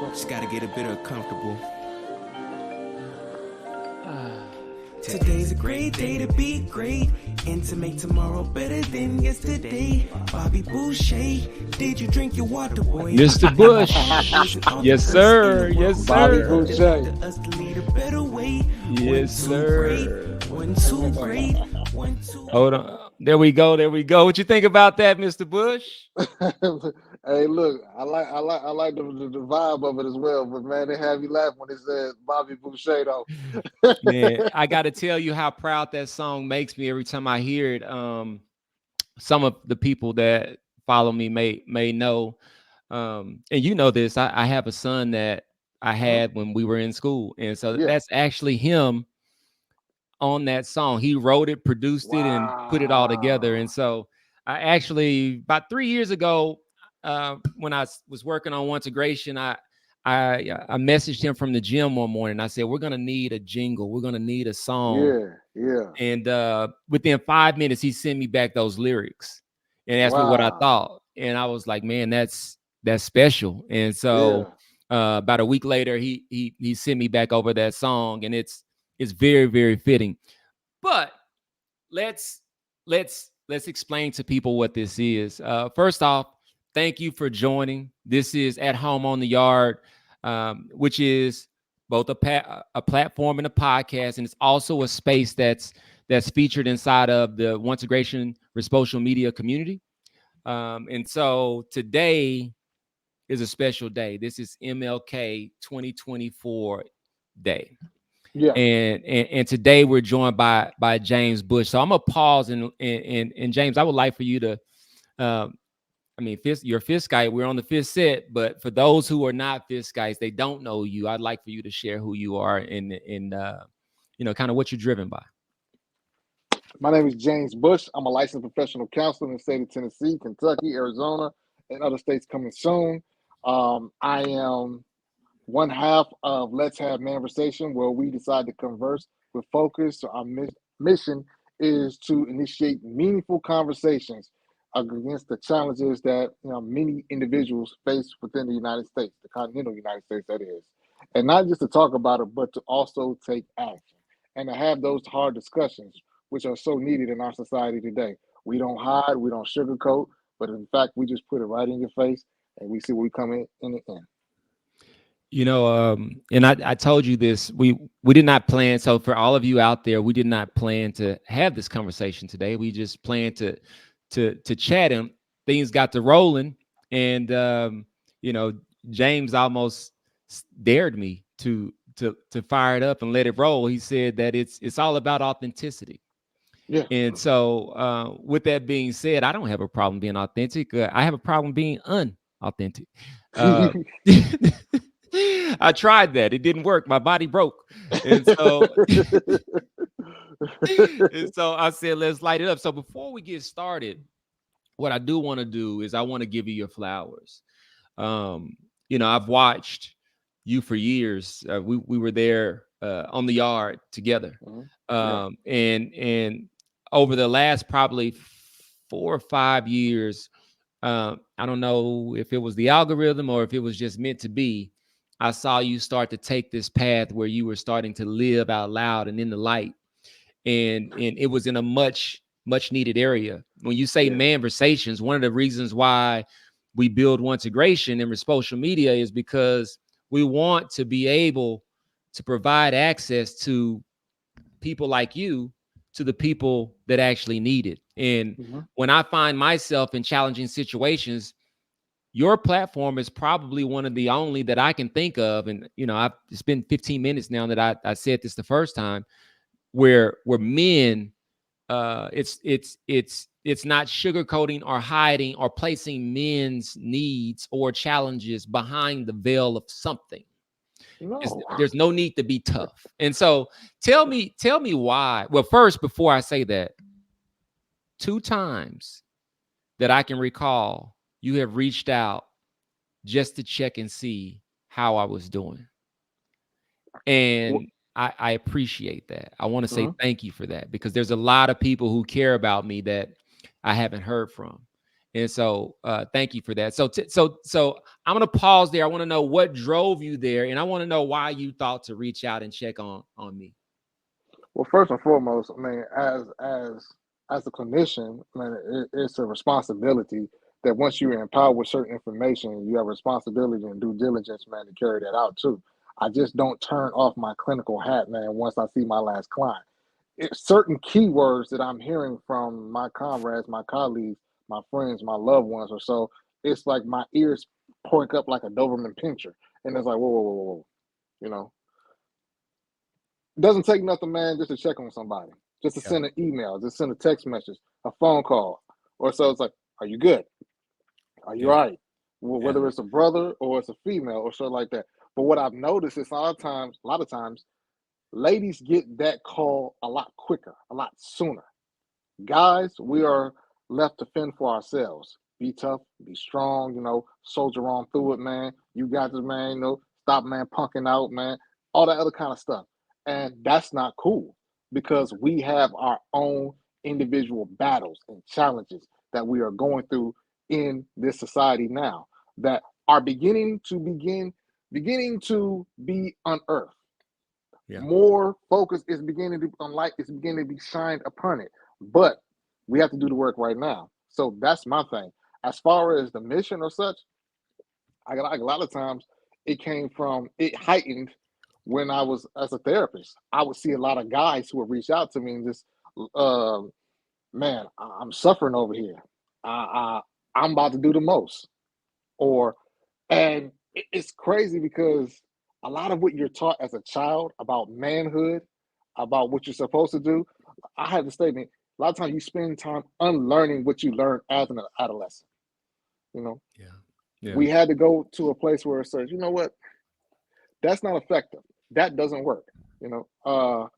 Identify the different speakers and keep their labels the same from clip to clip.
Speaker 1: Just gotta get a bit uncomfortable. Today's a great day to be great and to make tomorrow better than yesterday. Bobby Boucher, did you drink your water, boy?
Speaker 2: Mr. Bush. Yes, sir. Yes,
Speaker 3: Bobby
Speaker 2: sir.
Speaker 3: Boucher.
Speaker 1: Us to lead a better way.
Speaker 2: Yes, sir.
Speaker 1: One, two, great. One, two.
Speaker 2: Hold on. There we go. There we go. What you think about that, Mr. Bush?
Speaker 3: Hey, look, I like the vibe of it as well. But man, they have you laugh when it says Bobby Boucher though.
Speaker 2: Man, I got to tell you how proud that song makes me every time I hear it. Some of the people that follow me may know, and you know this. I have a son that I had when we were in school, and so
Speaker 3: Yeah.
Speaker 2: that's actually him on that song. He wrote it, produced it, and put it all together. And so I actually about 3 years ago, when I was working on Ontegration, I messaged him from the gym one morning. I said, we're gonna need a jingle, we're gonna need a song.
Speaker 3: Yeah.
Speaker 2: And within 5 minutes, he sent me back those lyrics and asked me what I
Speaker 3: Wow.
Speaker 2: thought. And I was like, man, that's special. And so about a week later, he sent me back over that song, and it's very, very fitting. But let's explain to people what this is. First off, thank you for joining. This is At Home on the Yard, which is both a platform and a podcast, and it's also a space that's featured inside of the Ontegration Respocial media community. And so today is a special day. This is MLK 2024 day.
Speaker 3: Yeah.
Speaker 2: And today we're joined by James Bush. So I'm gonna pause and James, I would like for you to, you're fifth guy. We're on the fifth set, but for those who are not fifth guys, they don't know you. I'd like for you to share who you are and kind of what you're driven by.
Speaker 3: My name is James Bush. I'm a licensed professional counselor in the state of Tennessee, Kentucky, Arizona, and other states coming soon. I am one half of Let's Have MANversation, where we decide to converse with focus. So our mission is to initiate meaningful conversations against the challenges that many individuals face within the United States, the continental United States, that is. And not just to talk about it, but to also take action and to have those hard discussions, which are so needed in our society today. We don't hide, we don't sugarcoat, but in fact, we just put it right in your face and we see where we come in the end.
Speaker 2: And I told you this, we did not plan. So for all of you out there, we did not plan to have this conversation today. We just planned to chat, and things got to rolling. And James almost dared me to fire it up and let it roll. He said that it's all about authenticity.
Speaker 3: Yeah.
Speaker 2: And so with that being said, I don't have a problem being authentic. I have a problem being unauthentic. I tried that. It didn't work. My body broke. And so, and so I said, let's light it up. So before we get started, what I do want to do is I want to give you your flowers. I've watched you for years. We were there on the yard together. And over the last probably 4 or 5 years, I don't know if it was the algorithm or if it was just meant to be, I saw you start to take this path where you were starting to live out loud and in the light. And it was in a much needed area. When you say MANversations, one of the reasons why we build Ontegration and Respocial media is because we want to be able to provide access to people like you, to the people that actually need it. And when I find myself in challenging situations, your platform is probably one of the only that I can think of. And, it's been 15 minutes now that I said this the first time, where men, it's not sugarcoating or hiding or placing men's needs or challenges behind the veil of something.
Speaker 3: No.
Speaker 2: There's no need to be tough. And so tell me why. Well, first, before I say that, 2 times that I can recall, you have reached out just to check and see how I was doing. And I appreciate that. I want to say thank you for that, because there's a lot of people who care about me that I haven't heard from. And so thank you for that. So I'm going to pause there. I want to know what drove you there, and I want to know why you thought to reach out and check on me.
Speaker 3: Well, first and foremost, I mean, as a clinician, man, it's a responsibility that once you're empowered with certain information, you have a responsibility and due diligence, man, to carry that out too. I just don't turn off my clinical hat, man, once I see my last client. It's certain keywords that I'm hearing from my comrades, my colleagues, my friends, my loved ones, or so. It's like my ears perk up like a Doberman pincher, and it's like, whoa, whoa, whoa, whoa, whoa. You know, it doesn't take nothing, man, just to check on somebody, just to
Speaker 2: Yeah.
Speaker 3: send an email, just send a text message, a phone call, or so. It's like, are you good? Are you
Speaker 2: Yeah.
Speaker 3: all right? Well,
Speaker 2: Yeah.
Speaker 3: whether it's a brother or it's a female or so like that. But what I've noticed is a lot of times, ladies get that call a lot quicker, a lot sooner. Guys, we are left to fend for ourselves. Be tough, be strong, soldier on through it, man. You got this, man, stop, man, punking out, man, all that other kind of stuff. And that's not cool because we have our own individual battles and challenges that we are going through in this society now that are beginning to be unearthed.
Speaker 2: Yeah.
Speaker 3: More focus is beginning to on light is beginning to be shined upon it. But we have to do the work right now. So that's my thing. As far as the mission or such, I got like a lot of times it heightened when I was as a therapist. I would see a lot of guys who would reach out to me and just, uh, man, I'm suffering over here. I'm about to do the most. Or and it's crazy because a lot of what you're taught as a child about manhood, about what you're supposed to do, I have the statement. A lot of times you spend time unlearning what you learned as an adolescent. You know,
Speaker 2: Yeah. Yeah.
Speaker 3: we had to go to a place where it says, you know what, that's not effective. That doesn't work. You know,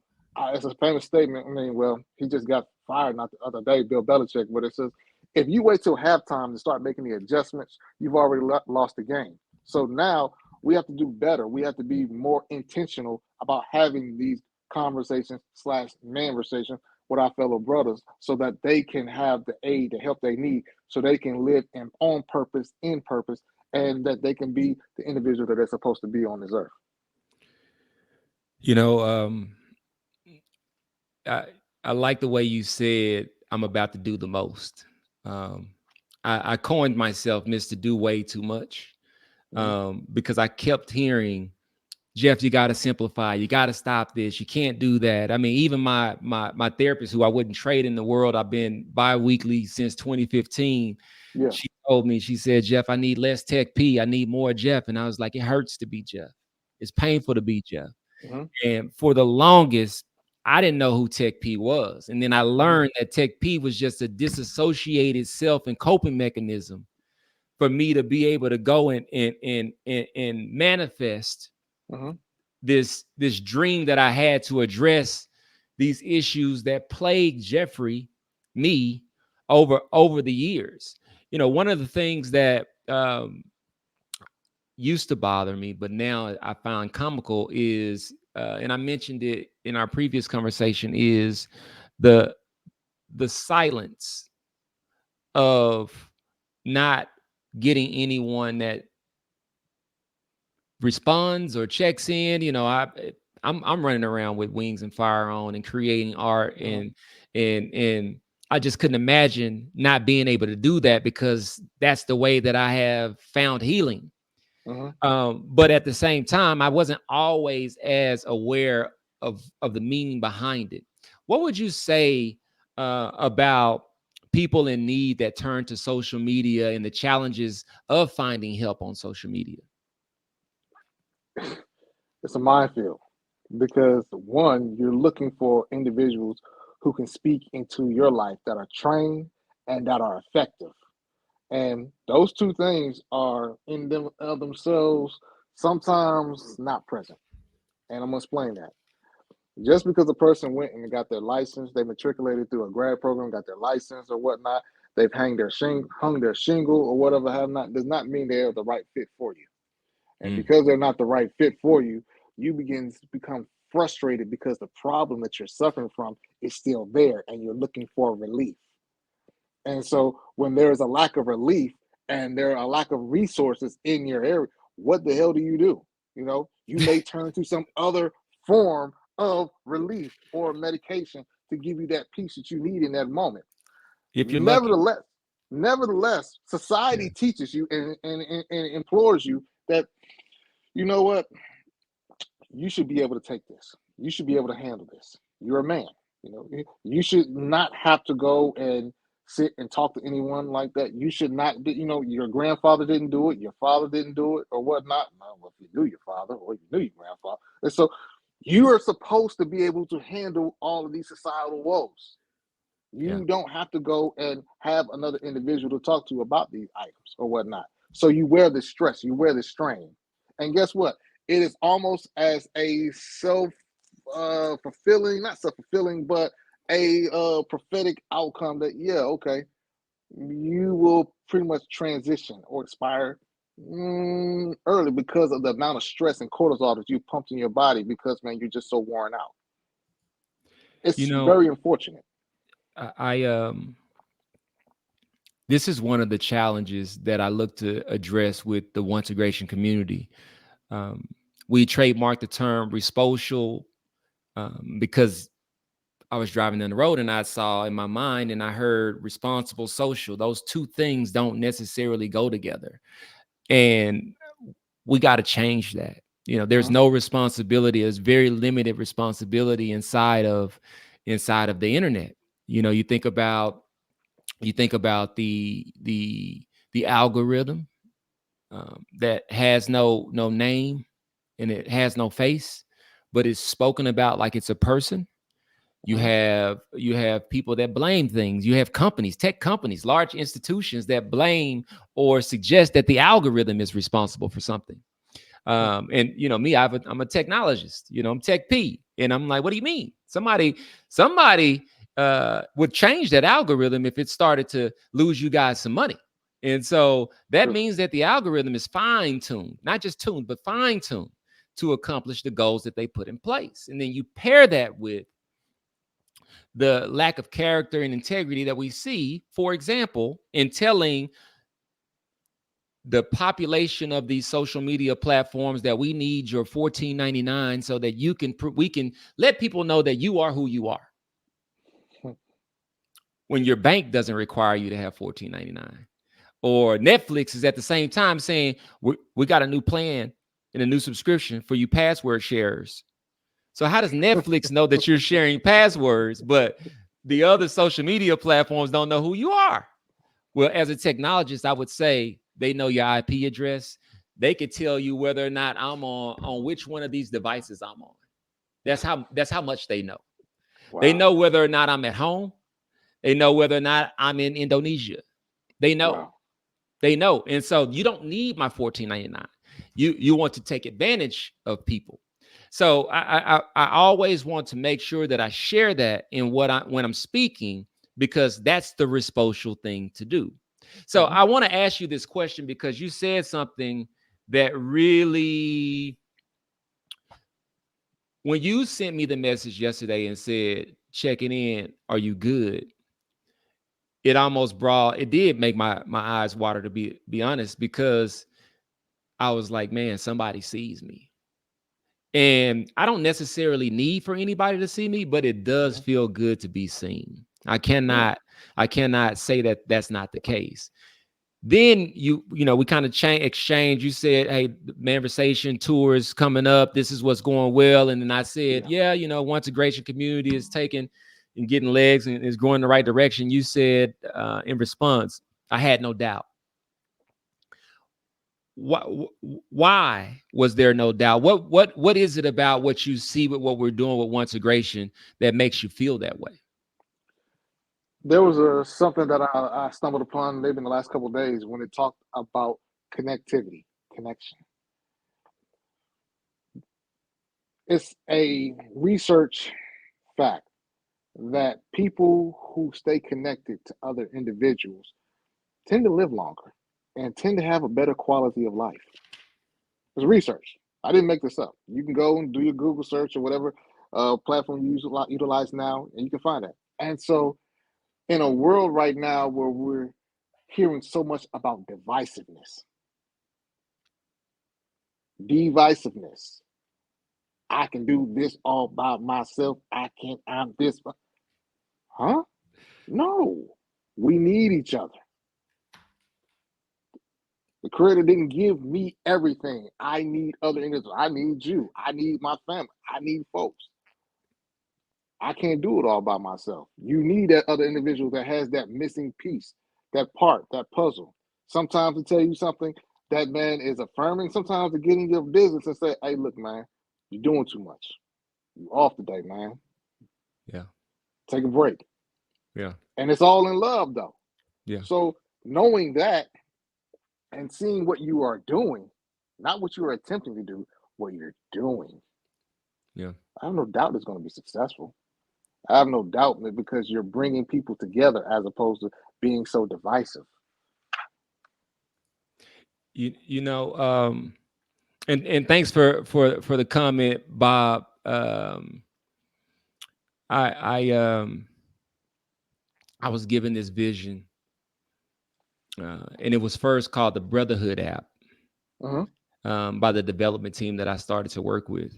Speaker 3: it's a famous statement. I mean, well, he just got fired not the other day, Bill Belichick, but it says, if you wait till halftime to start making the adjustments, you've already lost the game. So now we have to do better. We have to be more intentional about having these conversations slash manversation with our fellow brothers so that they can have the aid, the help they need, so they can live on purpose, in purpose, and that they can be the individual that they're supposed to be on this earth.
Speaker 2: You know, I I like the way you said I'm about to do the most. Um, I coined myself Mr. Do Way Too Much because I kept hearing, Jeff, you got to simplify. You got to stop this. You can't do that. I mean, even my therapist, who I wouldn't trade in the world, I've been bi-weekly since 2015.
Speaker 3: Yeah.
Speaker 2: She told me, she said, Jeff, I need less Tech P. I need more Jeff. And I was like, it hurts to be Jeff. It's painful to be Jeff.
Speaker 3: Mm-hmm.
Speaker 2: And for the longest, I didn't know who Tech P was. And then I learned that Tech P was just a disassociated self and coping mechanism for me to be able to go and manifest
Speaker 3: Mm-hmm.
Speaker 2: this dream that I had to address these issues that plagued me over the years. You know, one of the things that used to bother me, but now I found comical is, and I mentioned it in our previous conversation, is the silence of not getting anyone that responds or checks in. You know, I'm running around with wings and fire on and creating art, and I just couldn't imagine not being able to do that because that's the way that I have found healing. But at the same time, I wasn't always as aware of the meaning behind it. What would you say about people in need that turn to social media and the challenges of finding help on social media?
Speaker 3: It's a minefield because one, you're looking for individuals who can speak into your life that are trained and that are effective. And those two things are in them of themselves sometimes not present. And I'm gonna explain that. Just because a person went and got their license, they matriculated through a grad program, got their license or whatnot, they've hung their shingle or whatever have not, does not mean they're the right fit for you. And because they're not the right fit for you, you begin to become frustrated because the problem that you're suffering from is still there and you're looking for relief. And so when there is a lack of relief and there are a lack of resources in your area, what the hell do? You know, you may turn to some other form of relief or medication to give you that peace that you need in that moment.
Speaker 2: If you're lucky.
Speaker 3: Nevertheless, society
Speaker 2: Yeah.
Speaker 3: teaches you and implores you that, you know what, you should be able to take this. You should be able to handle this. You're a man. You know, you should not have to go and sit and talk to anyone like that. You should not, you know, your grandfather didn't do it, your father didn't do it, or whatnot. Well, if you knew your father or you knew your grandfather. And so you are supposed to be able to handle all of these societal woes.
Speaker 2: Yeah.
Speaker 3: You don't have to go and have another individual to talk to about these items or whatnot. So you wear the stress, you wear the strain. And guess what? It is almost as a self fulfilling, not self fulfilling, but a prophetic outcome that, yeah, okay, you will pretty much transition or expire early because of the amount of stress and cortisol that you pumped in your body because, man, you're just so worn out.
Speaker 2: You
Speaker 3: It's
Speaker 2: know,
Speaker 3: very unfortunate.
Speaker 2: I this is one of the challenges that I look to address with the once integration community. We trademarked the term Respocial because I was driving down the road and I saw in my mind and I heard responsible social. Those two things don't necessarily go together. And we got to change that. You know, there's no responsibility. There's very limited responsibility inside of the internet. You know, you think about the algorithm that has no name and it has no face, but it's spoken about like it's a person. You have people that blame things. You have companies, tech companies, large institutions that blame or suggest that the algorithm is responsible for something. And you know me, I'm a technologist. You know, I'm Tech P, and I'm like, what do you mean? Somebody would change that algorithm if it started to lose you guys some money. And so that means that the algorithm is fine tuned, not just tuned, but fine tuned to accomplish the goals that they put in place. And then you pair that with the lack of character and integrity that we see, for example, in telling the population of these social media platforms that we need your $14.99 so that we can let people know that you are who you are. When your bank doesn't require you to have $14.99, or Netflix is at the same time saying we got a new plan and a new subscription for you password sharers. So how does Netflix know that you're sharing passwords, but the other social media platforms don't know who you are? Well, as a technologist, I would say they know your IP address. They could tell you whether or not I'm on which one of these devices I'm on. That's how much they know. Wow. They know whether or not I'm at home. They know whether or not I'm in Indonesia. They know. Wow. They know. And so you don't need my $14.99. You want to take advantage of people. So I always want to make sure that I share that in when I'm speaking, because that's the Respocial thing to do. So I want to ask you this question because you said something that really, when you sent me the message yesterday and said, checking in, are you good? It did make my eyes water, to be honest, because I was like, man, somebody sees me. And I don't necessarily need for anybody to see me, but it does feel good to be seen. I cannot say that that's not the case. Then you know, we kind of exchange. You said, hey, the MANversation tour is coming up. This is what's going well. And then I said, yeah, you know, once integration community is taking and getting legs and is going the right direction. You said in response, I had no doubt. Why was there no doubt? What is it about what you see with what we're doing with once integration that makes you feel that way?
Speaker 3: There was something that I stumbled upon maybe in the last couple of days when it talked about connectivity, connection. It's a research fact that people who stay connected to other individuals tend to live longer and tend to have a better quality of life. It's research. I didn't make this up. You can go and do your Google search or whatever platform you utilize now, and you can find that. And so in a world right now where we're hearing so much about divisiveness. I can do this all by myself. I'm this. Huh? No. We need each other. The creator didn't give me everything. I need other individuals. I need you. I need my family. I need folks. I can't do it all by myself. You need that other individual that has that missing piece, that part, that puzzle. Sometimes to tell you something, that man is affirming. Sometimes to get in your business and say, hey, look, man, you're doing too much. You off today, man.
Speaker 2: Yeah.
Speaker 3: Take a break.
Speaker 2: Yeah.
Speaker 3: And it's all in love, though.
Speaker 2: Yeah.
Speaker 3: So knowing that and seeing what you are doing, not what you are attempting to do, what you're doing.
Speaker 2: Yeah.
Speaker 3: I have no doubt it's going to be successful. I have no doubt that because you're bringing people together as opposed to being so divisive.
Speaker 2: You know, and thanks for the comment, Bob. I I was given this vision, and it was first called the Brotherhood app, by the development team that I started to work with.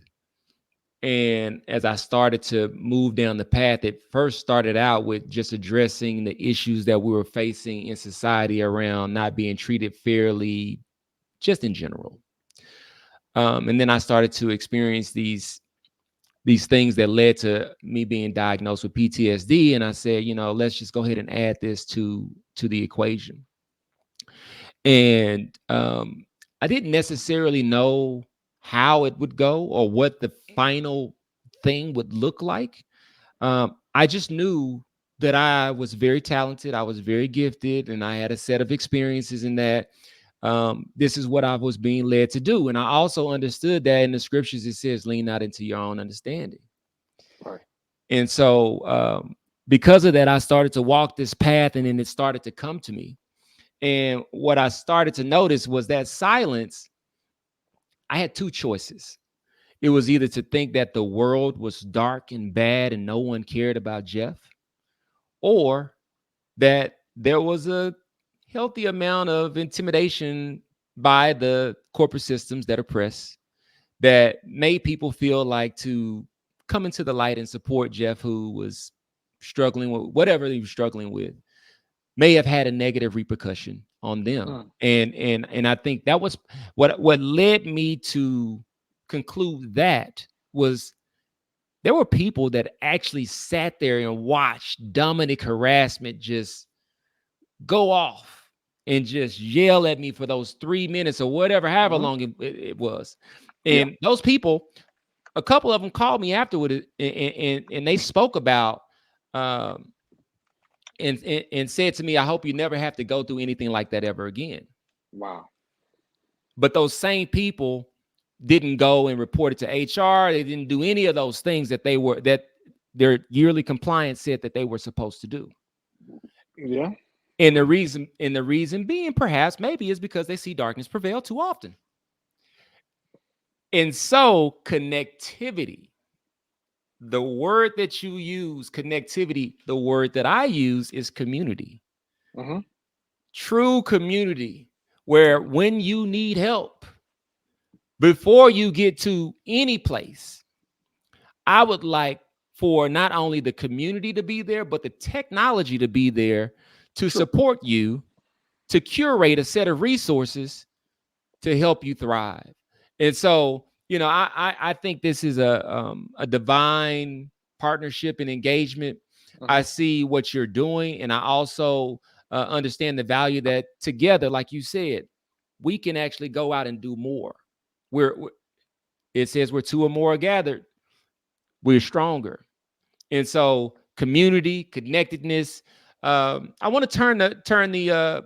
Speaker 2: And as I started to move down the path, it first started out with just addressing the issues that we were facing in society around not being treated fairly, just in general. And then I started to experience these things that led to me being diagnosed with PTSD. And I said, let's just go ahead and add this to the equation. And I didn't necessarily know how it would go or what the final thing would look like. I just knew that I was very talented, I was very gifted, and I had a set of experiences in that. This is what I was being led to do. And I also understood that in the scriptures, it says, lean not into your own understanding.
Speaker 3: Right.
Speaker 2: And so because of that, I started to walk this path, and then it started to come to me. And what I started to notice was that silence, I had two choices. It was either to think that the world was dark and bad and no one cared about Jeff, or that there was a healthy amount of intimidation by the corporate systems that oppress, that made people feel like to come into the light and support Jeff, who was struggling with whatever he was struggling with, may have had a negative repercussion on them. And I think that was what led me to conclude that was there were people that actually sat there and watched Dominic harassment just go off and just yell at me for those 3 minutes or whatever, however long it was. And those people, a couple of them called me afterward, and they spoke about and said to me, I hope you never have to go through anything like that ever again.
Speaker 3: Wow.
Speaker 2: But those same people didn't go and report it to HR. They didn't do any of those things that their yearly compliance said that they were supposed to do.
Speaker 3: Yeah.
Speaker 2: And the reason being perhaps maybe is because they see darkness prevail too often. And so connectivity, the word that you use, connectivity, the word that I use is community. True community, where when you need help, before you get to any place, I would like for not only the community to be there, but the technology to be there to support you, to curate a set of resources to help you thrive. And so, I think this is a divine partnership and engagement. I see what you're doing, and I also understand the value that together, like you said, we can actually go out and do more. It says where two or more are gathered, we're stronger. And so, community, connectedness. I want to turn the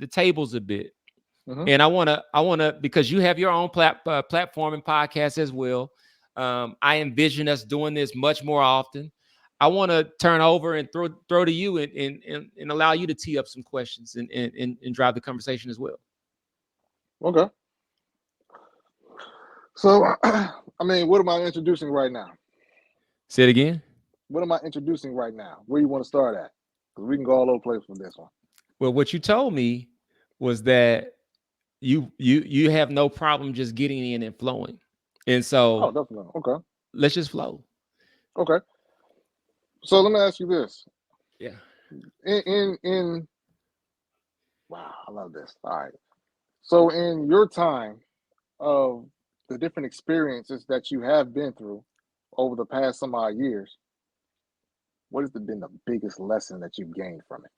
Speaker 2: tables a bit. And I want to, because you have your own platform and podcast as well. I envision us doing this much more often. I want to turn over and throw to you and allow you to tee up some questions and drive the conversation as well.
Speaker 3: Okay. So, I mean, what am I introducing right now?
Speaker 2: Say it again.
Speaker 3: What am I introducing right now? Where you want to start at? Because we can go all over the place from this one.
Speaker 2: Well, what you told me was that you have no problem just getting in and flowing. And
Speaker 3: Oh,
Speaker 2: so
Speaker 3: definitely. Okay.
Speaker 2: let's just flow.
Speaker 3: Okay. So let me ask you this.
Speaker 2: Yeah.
Speaker 3: In wow, I love this. All right. So in your time of the different experiences that you have been through over the past some odd years, what has been the biggest lesson that you've gained from it?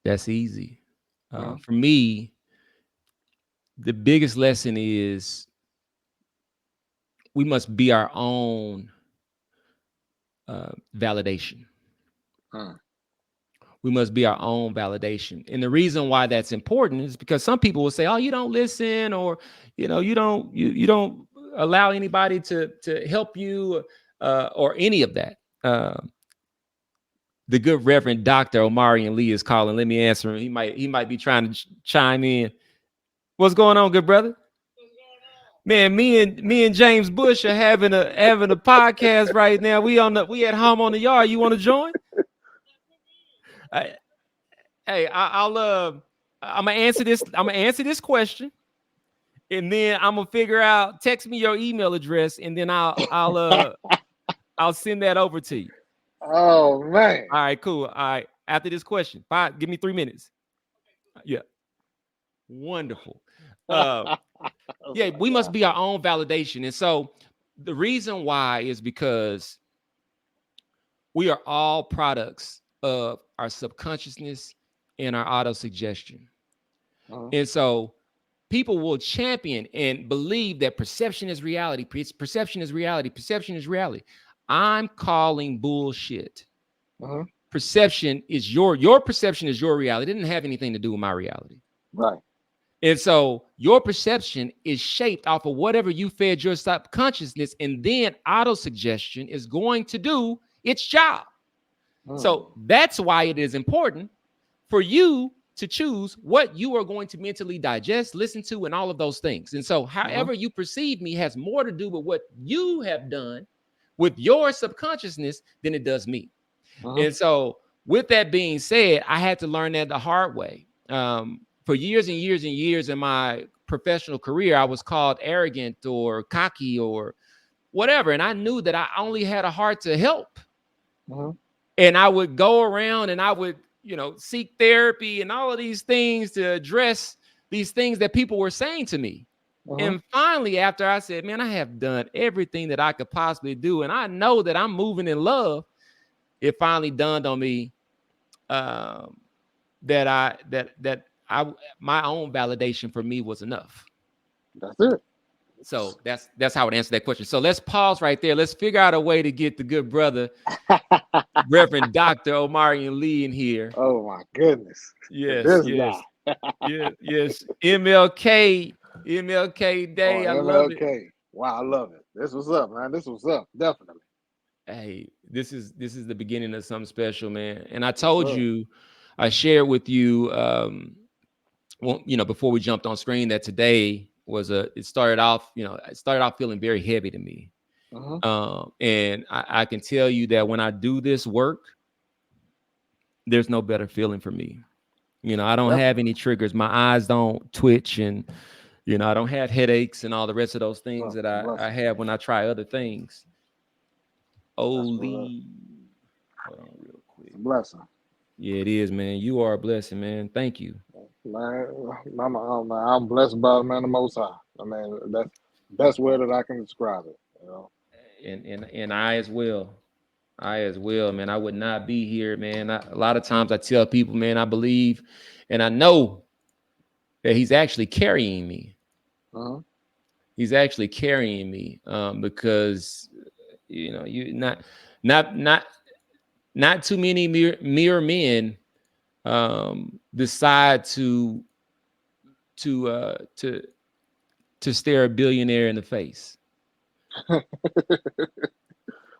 Speaker 2: That's easy.
Speaker 3: Mm-hmm.
Speaker 2: For me, the biggest lesson is we must be our own validation.
Speaker 3: Mm.
Speaker 2: We must be our own validation. And the reason why that's important is because some people will say, "Oh, you don't listen," or you don't allow anybody to help you, or any of that. The good Reverend Dr. Omaràn Lee is calling. Let me answer him. He might be trying to chime in. What's going on, good brother? Man, me and James Bush are having a podcast right now. We at home on the yard. You want to join? I, Hey, I'm gonna answer this. I'm gonna answer this question, and then I'm gonna figure out. Text me your email address, and then I'll send that over to you.
Speaker 3: Oh man.
Speaker 2: All right, cool. All right, after this question, give me 3 minutes. Yeah, wonderful. Uh,
Speaker 3: Oh
Speaker 2: yeah,
Speaker 3: my
Speaker 2: we must
Speaker 3: God.
Speaker 2: be our own validation, and so the reason why is because we are all products of our subconsciousness and our auto suggestion.
Speaker 3: Uh-huh.
Speaker 2: And so people will champion and believe that perception is reality. Perception is reality. Perception is reality. I'm calling bullshit.
Speaker 3: Uh-huh.
Speaker 2: Perception is your perception is your reality. It didn't have anything to do with my reality.
Speaker 3: Right.
Speaker 2: And so your perception is shaped off of whatever you fed your subconsciousness, and then auto suggestion is going to do its job. So that's why it is important for you to choose what you are going to mentally digest, listen to, and all of those things. And so,
Speaker 3: Uh-huh.
Speaker 2: however you perceive me has more to do with what you have done with your subconsciousness than it does me.
Speaker 3: Uh-huh.
Speaker 2: And so, with that being said, I had to learn that the hard way. For years and years and years in my professional career, I was called arrogant or cocky or whatever. And I knew that I only had a heart to help.
Speaker 3: Uh-huh.
Speaker 2: And I would go around and I would, seek therapy and all of these things to address these things that people were saying to me.
Speaker 3: Uh-huh.
Speaker 2: And finally, after I said, man, I have done everything that I could possibly do, and I know that I'm moving in love, it finally dawned on me that my own validation for me was enough.
Speaker 3: That's it.
Speaker 2: So that's how I would answer that question. So let's pause right there. Let's figure out a way to get the good brother Reverend Dr. Omaràn Lee in here.
Speaker 3: Oh my goodness.
Speaker 2: Yes,
Speaker 3: This
Speaker 2: yes,
Speaker 3: guy.
Speaker 2: yes. MLK Day.
Speaker 3: Oh,
Speaker 2: I love it.
Speaker 3: MLK. Wow, I love it. This was up, man. This was up. Definitely.
Speaker 2: Hey, this is the beginning of something special, man. And I
Speaker 3: Yes,
Speaker 2: told
Speaker 3: sir.
Speaker 2: you, I shared with you, well, before we jumped on screen, that today was it started off feeling very heavy to me.
Speaker 3: Uh-huh.
Speaker 2: And I can tell you that when I do this work, there's no better feeling for me. I don't have
Speaker 3: Definitely.
Speaker 2: any triggers. My eyes don't twitch, and I don't have headaches and all the rest of those things that
Speaker 3: It's a
Speaker 2: I
Speaker 3: blessing.
Speaker 2: have when I try other things.
Speaker 3: That's what
Speaker 2: Holy, hold on real quick.
Speaker 3: it's a blessing.
Speaker 2: Yeah, it is, man. You are a blessing, man. Thank you.
Speaker 3: Man, I'm blessed by the man the most high. I mean, that's the best way that I can describe it.
Speaker 2: And I as well. I as well, man. I would not be here, man. A lot of times I tell people, man, I believe and I know that he's actually carrying me.
Speaker 3: Uh-huh.
Speaker 2: He's actually carrying me, because you not too many mere men decide to uh to to stare a billionaire in the face.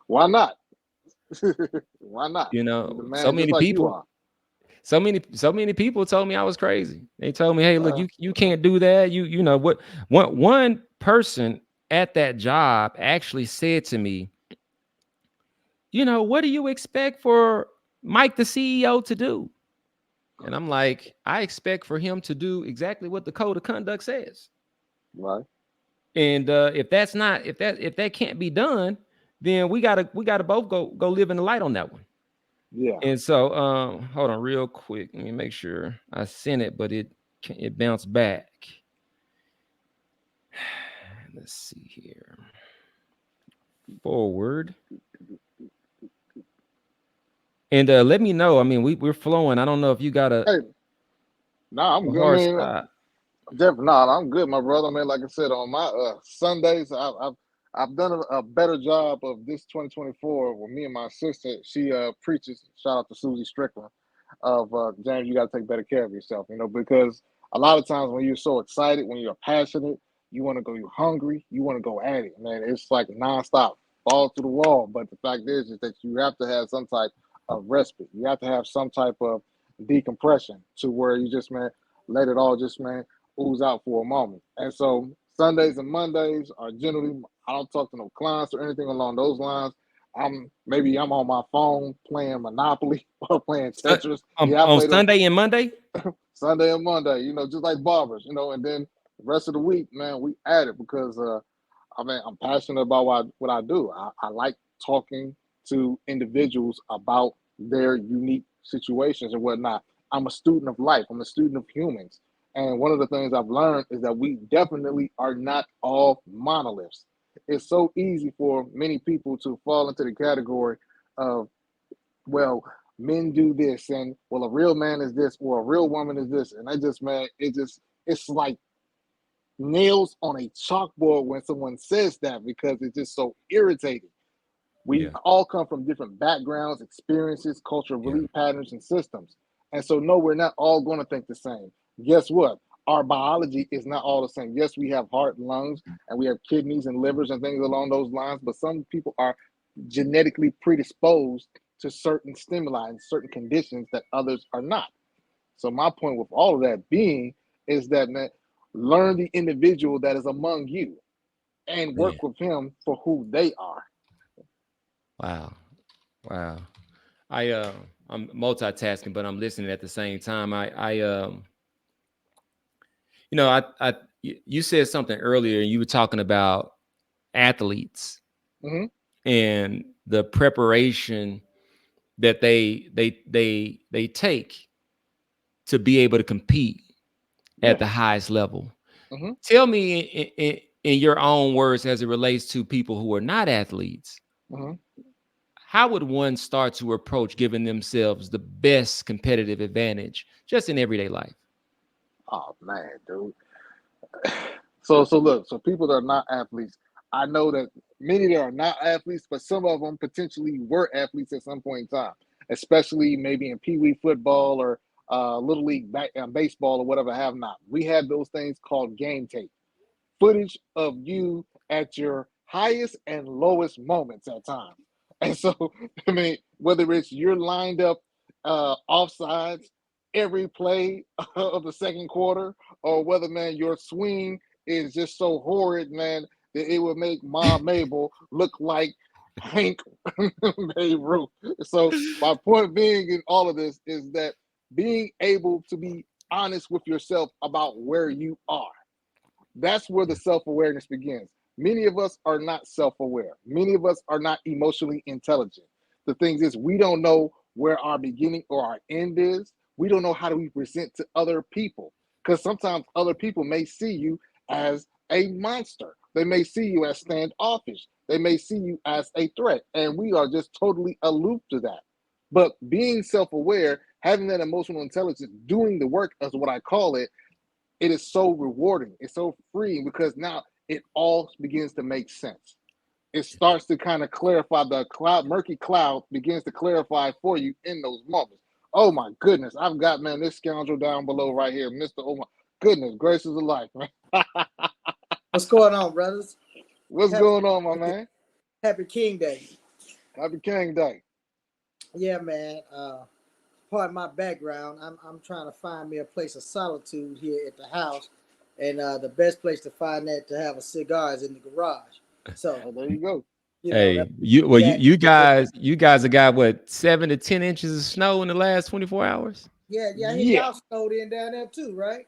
Speaker 3: Why not? Why not? He's a
Speaker 2: So
Speaker 3: man just
Speaker 2: many
Speaker 3: like you
Speaker 2: people,
Speaker 3: are.
Speaker 2: so many people told me I was crazy. They told me, hey, look,
Speaker 3: Uh,
Speaker 2: you can't do that. You know what one person at that job actually said to me, what do you expect for Mike, the CEO, to do? And I'm like, I expect for him to do exactly what the code of conduct says.
Speaker 3: Right.
Speaker 2: And if that can't be done, then we gotta both go live in the light on that one.
Speaker 3: Yeah.
Speaker 2: And so hold on real quick. Let me make sure I sent it, but it bounced back. Let's see here. Forward. And let me know. I mean, we're flowing. I don't know if you got
Speaker 3: Hey, nah, I'm
Speaker 2: a
Speaker 3: good. I
Speaker 2: hard
Speaker 3: mean,
Speaker 2: stop.
Speaker 3: Definitely, nah, I'm good, my brother. Man, like I said, on my Sundays, I've done a better job of this 2024 with me and my sister. She preaches. Shout out to Susie Strickland of James. You got to take better care of yourself, because a lot of times when you're so excited, when you're passionate, you want to go. You're hungry. You want to go at it, man. It's like nonstop, fall to the wall. But the fact is that you have to have some type of respite. You have to have some type of decompression to where you just, man, let it all just, man, ooze out for a moment. And so Sundays and Mondays are generally, I don't talk to no clients or anything along those lines. I'm on my phone playing Monopoly or playing Tetris. Yeah, I
Speaker 2: On
Speaker 3: play them
Speaker 2: Sunday and Monday.
Speaker 3: Sunday and Monday, just like barbers, and then the rest of the week, man, we at it because I'm passionate about what I do. I like talking to individuals about their unique situations and whatnot. I'm a student of life. I'm a student of humans. And one of the things I've learned is that we definitely are not all monoliths. It's so easy for many people to fall into the category of, well, men do this, and well, a real man is this, or a real woman is this. And I just, man, it's like nails on a chalkboard when someone says that because it's just so irritating. We
Speaker 2: Yeah.
Speaker 3: all come from different backgrounds, experiences, cultural
Speaker 2: Yeah.
Speaker 3: belief patterns, and systems. And so, no, we're not all going to think the same. Guess what? Our biology is not all the same. Yes, we have heart and lungs, and we have kidneys and livers and things along those lines, but some people are genetically predisposed to certain stimuli and certain conditions that others are not. So, my point with all of that being is that, man, learn the individual that is among you and
Speaker 2: Man.
Speaker 3: work with him for who they are.
Speaker 2: Wow. Wow. I I'm multitasking, but I'm listening at the same time. You said something earlier. You were talking about athletes
Speaker 3: Mm-hmm.
Speaker 2: and the preparation that they take to be able to compete at the
Speaker 3: Yes.
Speaker 2: highest level.
Speaker 3: Mm-hmm.
Speaker 2: Tell me in your own words, as it relates to people who are not athletes,
Speaker 3: Mm-hmm.
Speaker 2: how would one start to approach giving themselves the best competitive advantage just in everyday life?
Speaker 3: Oh man, dude. So look, so people that are not athletes, I know that many that are not athletes, but some of them potentially were athletes at some point in time, especially maybe in Pee Wee football or Little League baseball or whatever have not. We had those things called game tape, footage of you at your highest and lowest moments at times. And so, I mean, whether it's you're lined up offsides every play of the second quarter, or whether, man, your swing is just so horrid, man, that it would make Mom Mabel look like Hank Mayru. So my point being in all of this is that being able to be honest with yourself about where you are, that's where the self-awareness begins. Many of us are not self-aware. Many of us are not emotionally intelligent. The thing is, we don't know where our beginning or our end is. We don't know how do we present to other people, because sometimes other people may see you as a monster. They may see you as standoffish. They may see you as a threat, and we are just totally aloof to that. But being self-aware, having that emotional intelligence, doing the work is what I call it. It is so rewarding. It's so freeing because now it all begins to make sense. It starts to kind of clarify. The murky cloud begins to clarify for you in those moments. Oh my goodness, I've got, man, this scoundrel down below right here, Mr. Oh my goodness gracious of life, man.
Speaker 4: What's going on, brothers?
Speaker 3: What's
Speaker 4: Happy,
Speaker 3: going on, my man?
Speaker 4: Happy King Day.
Speaker 3: Happy King Day.
Speaker 4: Yeah, man. Part of my background, I'm trying to find me a place of solitude here at the house, and the best place to find that to have a cigar is in the garage. So
Speaker 3: Oh, there you go.
Speaker 4: You know,
Speaker 2: Hey, you
Speaker 4: that
Speaker 2: guys have got what 7 to 10 inches of snow in the last 24 hours.
Speaker 4: yeah. I hear
Speaker 3: Yeah.
Speaker 4: y'all snowed in down there too, right?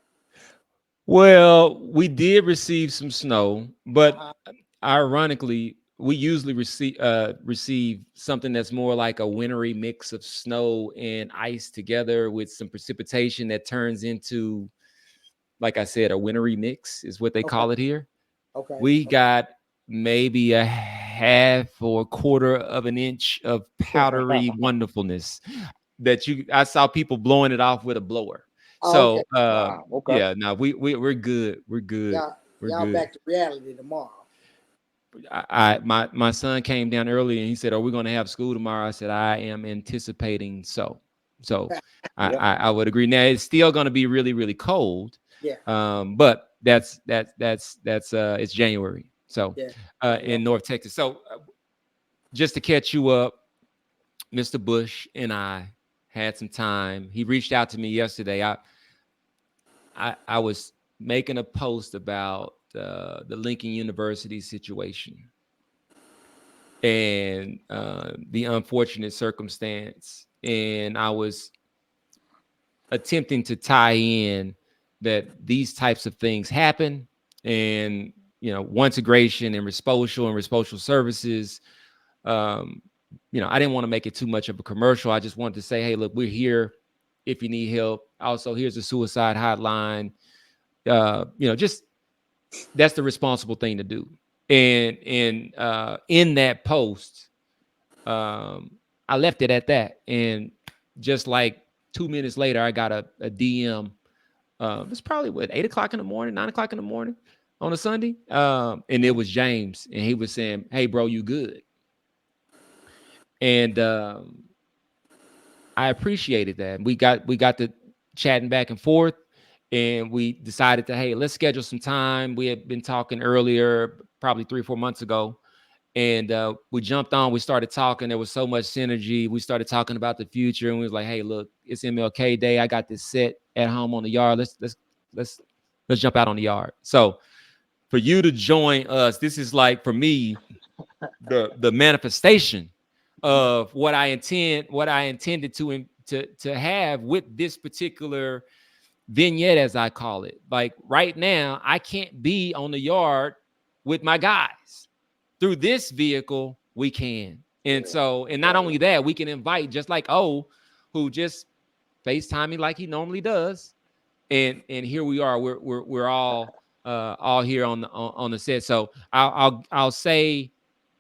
Speaker 2: Well, we did receive some snow, but
Speaker 4: Uh-huh.
Speaker 2: ironically, we usually receive something that's more like a wintry mix of snow and ice together with some precipitation that turns into, like I said, a wintry mix is what they
Speaker 4: Okay.
Speaker 2: call it here.
Speaker 4: Okay.
Speaker 2: We got maybe a half or a quarter of an inch of powdery wonderfulness that I saw people blowing it off with a blower.
Speaker 4: Oh, okay.
Speaker 2: So
Speaker 3: Wow. Okay.
Speaker 2: yeah, no, we're good. We're good. We're
Speaker 4: Y'all
Speaker 2: good.
Speaker 4: back to reality tomorrow.
Speaker 2: My son came down early and he said, "Are we going to have school tomorrow?" I said, "I am anticipating so
Speaker 3: Yeah.
Speaker 2: I would agree. Now it's still going to be really, really cold.
Speaker 4: Yeah.
Speaker 2: But that's it's January. So
Speaker 4: Yeah. Yeah.
Speaker 2: in North Texas. So just to catch you up, Mr. Bush and I had some time. He reached out to me yesterday. I was making a post about the Lincoln University situation and the unfortunate circumstance, and I was attempting to tie in that these types of things happen, and integration and Respocial services. Um, I didn't want to make it too much of a commercial. I just wanted to say, hey, look, we're here if you need help. Also, here's a suicide hotline. Just that's the responsible thing to do. And in that post, I left it at that. And just like 2 minutes later, I got a DM. It's probably what 8 o'clock in the morning, 9 o'clock in the morning on a Sunday. And it was James, and he was saying, "Hey, bro, you good?" And I appreciated that. We got to chatting back and forth, and we decided to, hey, let's schedule some time. We had been talking earlier, probably 3 or 4 months ago, and we jumped on. We started talking. There was so much synergy. We started talking about the future, and we was like, hey, look, it's MLK Day. I got this set at home on the yard. Let's jump out on the yard. So for you to join us, this is like for me the manifestation of what I intended to have with this particular vignette, as I call it. Like right now, I can't be on the yard with my guys. Through this vehicle, we can. And so, and not only that, we can invite just like who just FaceTime me like he normally does. And here we are. We're all here on the set. So I'll say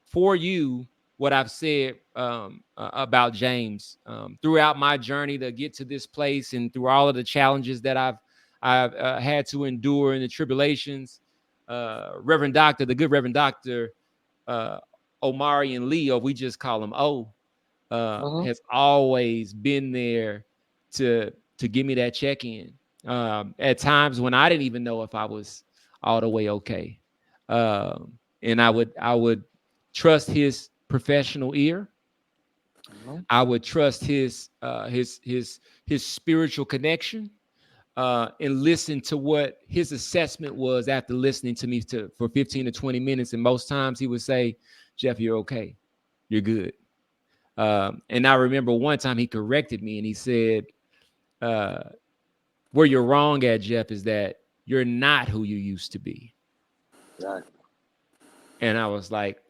Speaker 2: for you what I've said about James throughout my journey to get to this place, and through all of the challenges that I've had to endure and the tribulations. Reverend Doctor, the good Reverend Doctor Omaràn Lee, or we just call him O, has always been there to give me that check-in. At times when I didn't even know if I was all the way okay. And I would trust his professional ear. I would trust his spiritual connection, and listen to what his assessment was after listening to me for 15 to 20 minutes. And most times he would say, Jeff, you're okay. You're good. And I remember one time he corrected me and he said, where you're wrong at, Jeff, is that you're not who you used to be.
Speaker 3: Exactly.
Speaker 2: And I was like,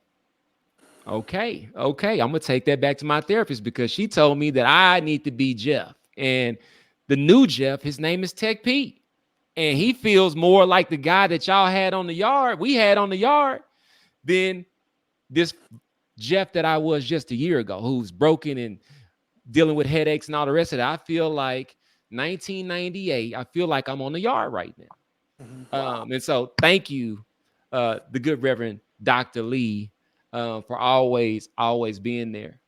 Speaker 2: okay, I'm gonna take that back to my therapist, because she told me that I need to be Jeff. And the new Jeff, his name is Tech Pete. And he feels more like the guy that y'all had on the yard, we had on the yard, than this Jeff that I was just a year ago, who's broken and dealing with headaches and all the rest of it. I feel like 1998, I feel like I'm on the yard right now.
Speaker 4: Wow.
Speaker 2: And so thank you, the good Reverend Dr. Lee, for always being there.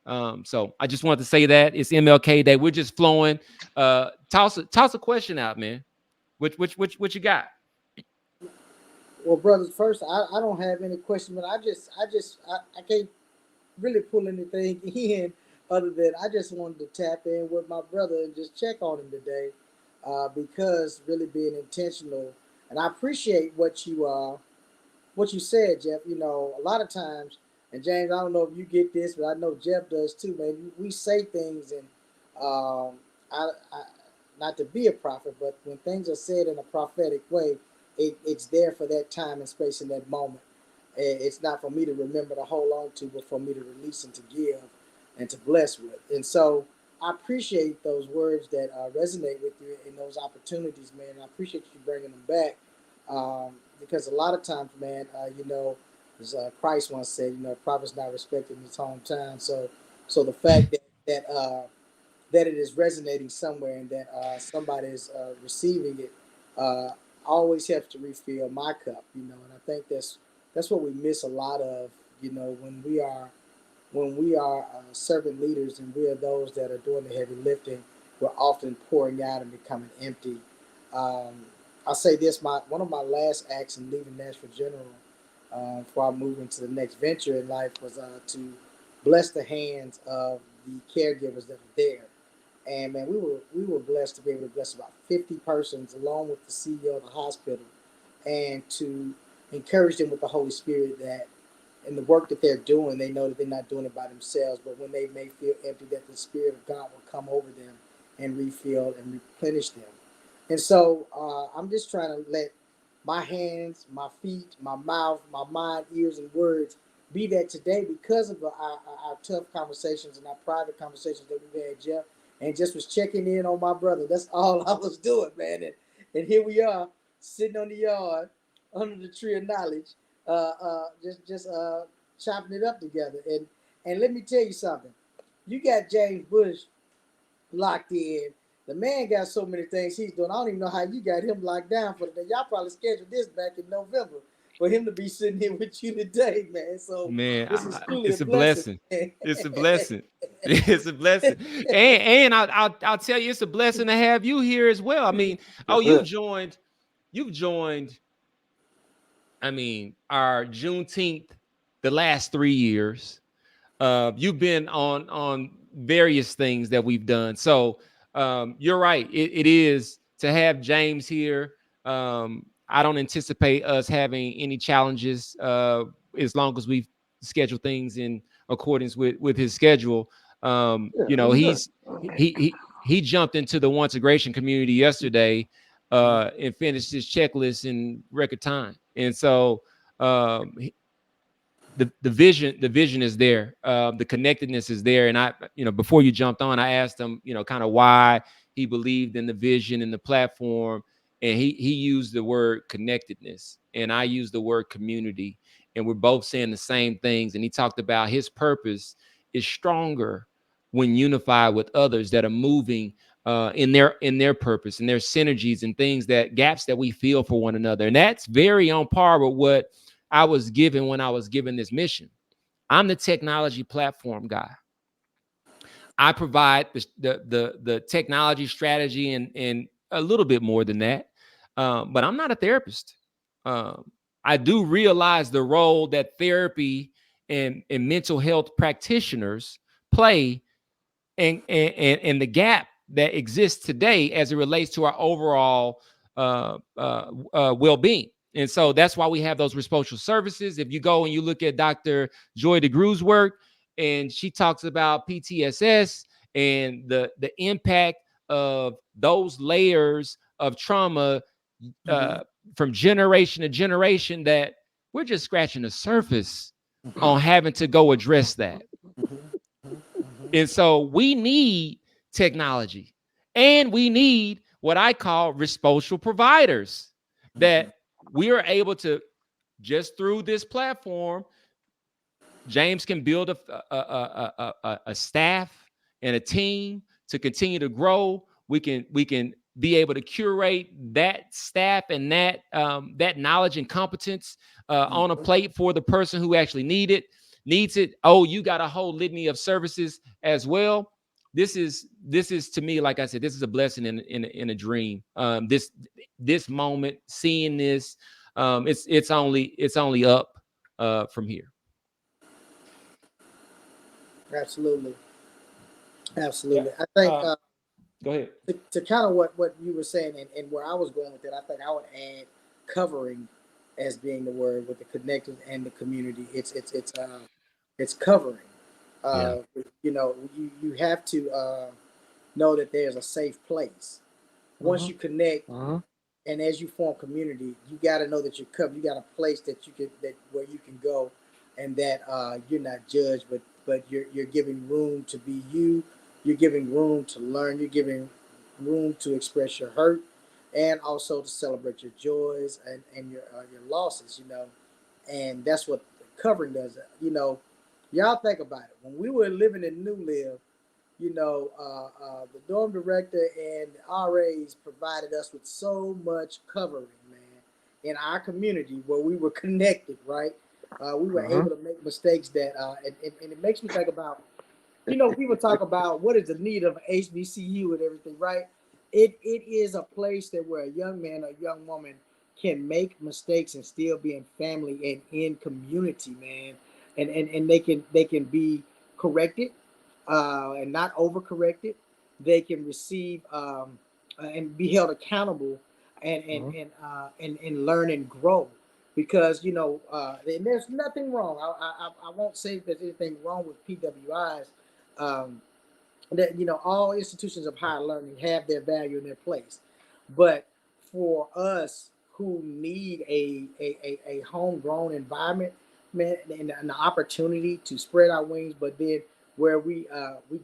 Speaker 2: So I just wanted to say that it's MLK Day. We're just flowing. Toss a question out, man. What you got?
Speaker 4: Well, brothers, first, I don't have any question, but I can't really pull anything in other than I just wanted to tap in with my brother and just check on him today, because really being intentional, and I appreciate what you said, Jeff. You know, a lot of times, And James, I don't know if you get this, but I know Jeff does too, man. We say things, and I not to be a prophet, but when things are said in a prophetic way, it's there for that time and space in that moment. It's not for me to remember to hold on to, but for me to release and to give and to bless with. And so I appreciate those words that resonate with you in those opportunities, man. I appreciate you bringing them back because a lot of times, man, as Christ once said, a prophet's not respected in his hometown. So the fact that it is resonating somewhere and that somebody is receiving it always helps to refill my cup, and I think that's what we miss a lot of, when we are servant leaders and we are those that are doing the heavy lifting. We're often pouring out and becoming empty. Um, I'll say this: one of my last acts in leaving Nashville General, before I moved into the next venture in life, was to bless the hands of the caregivers that are there. And man, we were blessed to be able to bless about 50 persons along with the CEO of the hospital, and to encourage them with the Holy Spirit that in the work that they're doing, they know that they're not doing it by themselves, but when they may feel empty, that the Spirit of God will come over them and refill and replenish them. And so I'm just trying to let my hands, my feet, my mouth, my mind, ears, and words be that today because of our tough conversations and our private conversations that we've had, Jeff, and just was checking in on my brother. That's all I was doing, man. And here we are sitting on the yard under the tree of knowledge, just chopping it up together. And let me tell you something. You got James Bush locked in. The man got so many things he's doing. I don't even know how you got him locked down for the day. Y'all probably scheduled this back in November for him to be sitting here with you today, man. So
Speaker 2: Man,
Speaker 4: this is truly a
Speaker 2: it's a
Speaker 4: blessing.
Speaker 2: blessing. It's a blessing. It's a blessing. And I'll tell you, it's a blessing to have you here as well. I mean,
Speaker 3: Yes,
Speaker 2: oh,
Speaker 3: sir.
Speaker 2: you've joined, I mean, our Juneteenth the last 3 years. You've been on various things that we've done. So you're right. It is to have James here. I don't anticipate us having any challenges as long as we schedule things in accordance with his schedule.
Speaker 3: Yeah, I'm good.
Speaker 2: He jumped into the once integration community yesterday and finished his checklist in record time. And so um, the vision is there, the connectedness is there. And I, before you jumped on, I asked him, kind of why he believed in the vision and the platform, and he used the word connectedness and I used the word community, and we're both saying the same things. And he talked about his purpose is stronger when unified with others that are moving in their purpose and their synergies and things, that gaps that we feel for one another. And that's very on par with what I was given when I was given this mission. I'm the technology platform guy. I provide the technology strategy and a little bit more than that, but I'm not a therapist. I do realize the role that therapy and mental health practitioners play, and the gap that exists today as it relates to our overall well-being. And so that's why we have those respocial services. If you go and you look at Dr. Joy DeGrew's work, and she talks about PTSS and the impact of those layers of trauma uh, from generation to generation, that we're just scratching the surface on having to go address that. And so we need technology, and we need what I call respocial providers, that we are able to, just through this platform, James can build a staff and a team to continue to grow. We can be able to curate that staff and that knowledge and competence on a plate for the person who actually needs it. Oh, you got a whole litany of services as well. This is to me, like I said, this is a blessing in a dream. This moment, seeing this, it's only up from here.
Speaker 4: Absolutely.
Speaker 2: Yeah.
Speaker 4: Absolutely. I think
Speaker 2: Go ahead.
Speaker 4: to kind of what you were saying, and where I was going with it, I think I would add covering as being the word with the connected and the community. It's It's covering.
Speaker 2: Yeah.
Speaker 4: You know, you have to know that there's a safe place. Once
Speaker 3: Mm-hmm.
Speaker 4: you connect,
Speaker 3: Mm-hmm.
Speaker 4: and as you form community, you got to know that you're covered. You got a place that you can that where you can go, and that you're not judged, but you're giving room to be you. You're giving room to learn. You're giving room to express your hurt, and also to celebrate your joys and your losses. You know, and that's what covering does. You know, y'all think about it. When we were living in New Live, you know, the dorm director and the RAs provided us with so much covering, man, in our community where we were connected, right? We were
Speaker 3: Mm-hmm.
Speaker 4: able to make mistakes that, and it makes me think about, you know, people talk about what is the need of HBCU and everything, right? It is a place that where a young man or young woman can make mistakes and still be in family and in community, man, and they can be corrected and not overcorrected. They can receive and be held accountable
Speaker 3: Mm-hmm.
Speaker 4: and learn and grow because you know and there's nothing wrong. I won't say there's anything wrong with PWIs. Um, that you know all institutions of higher learning have their value in their place, but for us who need a homegrown environment, man, and the opportunity to spread our wings, but then where we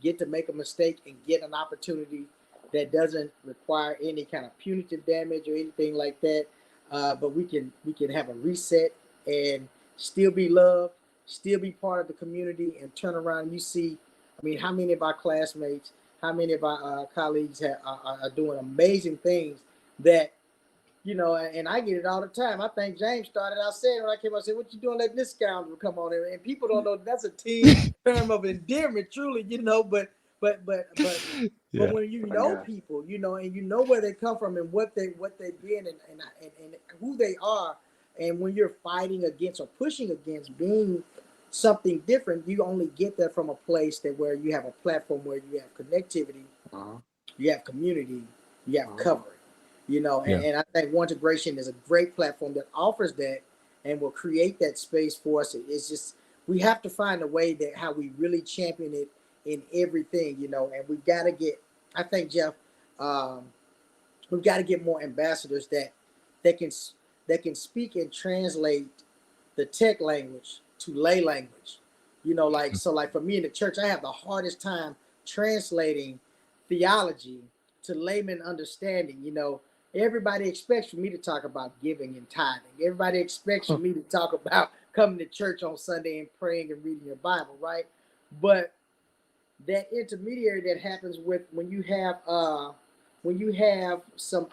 Speaker 4: get to make a mistake and get an opportunity that doesn't require any kind of punitive damage or anything like that, but we can have a reset and still be loved, still be part of the community, and turn around and you see I mean, how many of our classmates, how many of our colleagues are doing amazing things that, you know, and I get it all the time. I think James started out saying when I came out, I said, what you doing letting this scoundrel come on in? And people don't know that's a term of endearment, truly, you know, but, but, but, but
Speaker 2: Yeah.
Speaker 4: when you
Speaker 3: I
Speaker 4: know
Speaker 3: got
Speaker 4: people, you know, and you know where they come from and what they've been and who they are, and when you're fighting against or pushing against being something different, you only get that from a place that where you have a platform where you have connectivity,
Speaker 3: uh-huh.
Speaker 4: you have community, you have
Speaker 3: Uh-huh.
Speaker 4: covering, you know,
Speaker 2: Yeah.
Speaker 4: and I think One Integration is a great platform that offers that and will create that space for us. It's just we have to find a way that how we really champion it in everything, you know, and we got to get. I think Jeff, um, we've got to get more ambassadors that can that can speak and translate the tech language to lay language. You know, like so like for me in the church, I have the hardest time translating theology to layman understanding. You know, everybody expects for me to talk about giving and tithing. Everybody expects for me to talk about coming to church on Sunday and praying and reading your Bible, right? But that intermediary that happens with when you have some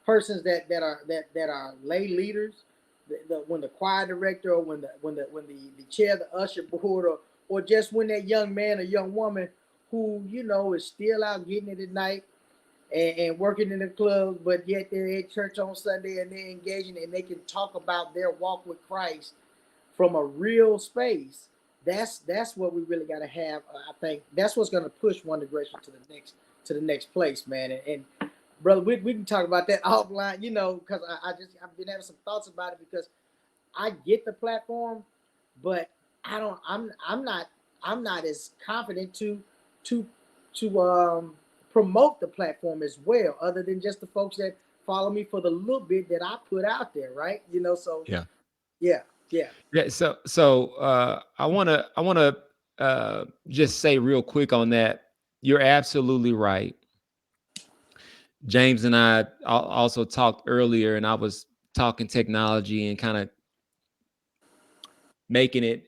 Speaker 4: persons that are lay leaders, when the choir director or when the chair of the usher board or just when that young man or young woman who you know is still out getting it at night and working in the clubs, but yet they're at church on Sunday and they're engaging and they can talk about their walk with Christ from a real space. That's what we really got to have. I think that's what's going to push One Direction to the next place, man. And brother, we can talk about that offline, you know, because I've been having some thoughts about it because I get the platform, but I don't I'm not as confident to to promote the platform as well, other than just the folks that follow me for the little bit that I put out there, right? You know, so
Speaker 2: Yeah.
Speaker 4: yeah, yeah.
Speaker 2: Yeah. So I wanna just say real quick on that. You're absolutely right. James and I also talked earlier, and I was talking technology and kind of making it,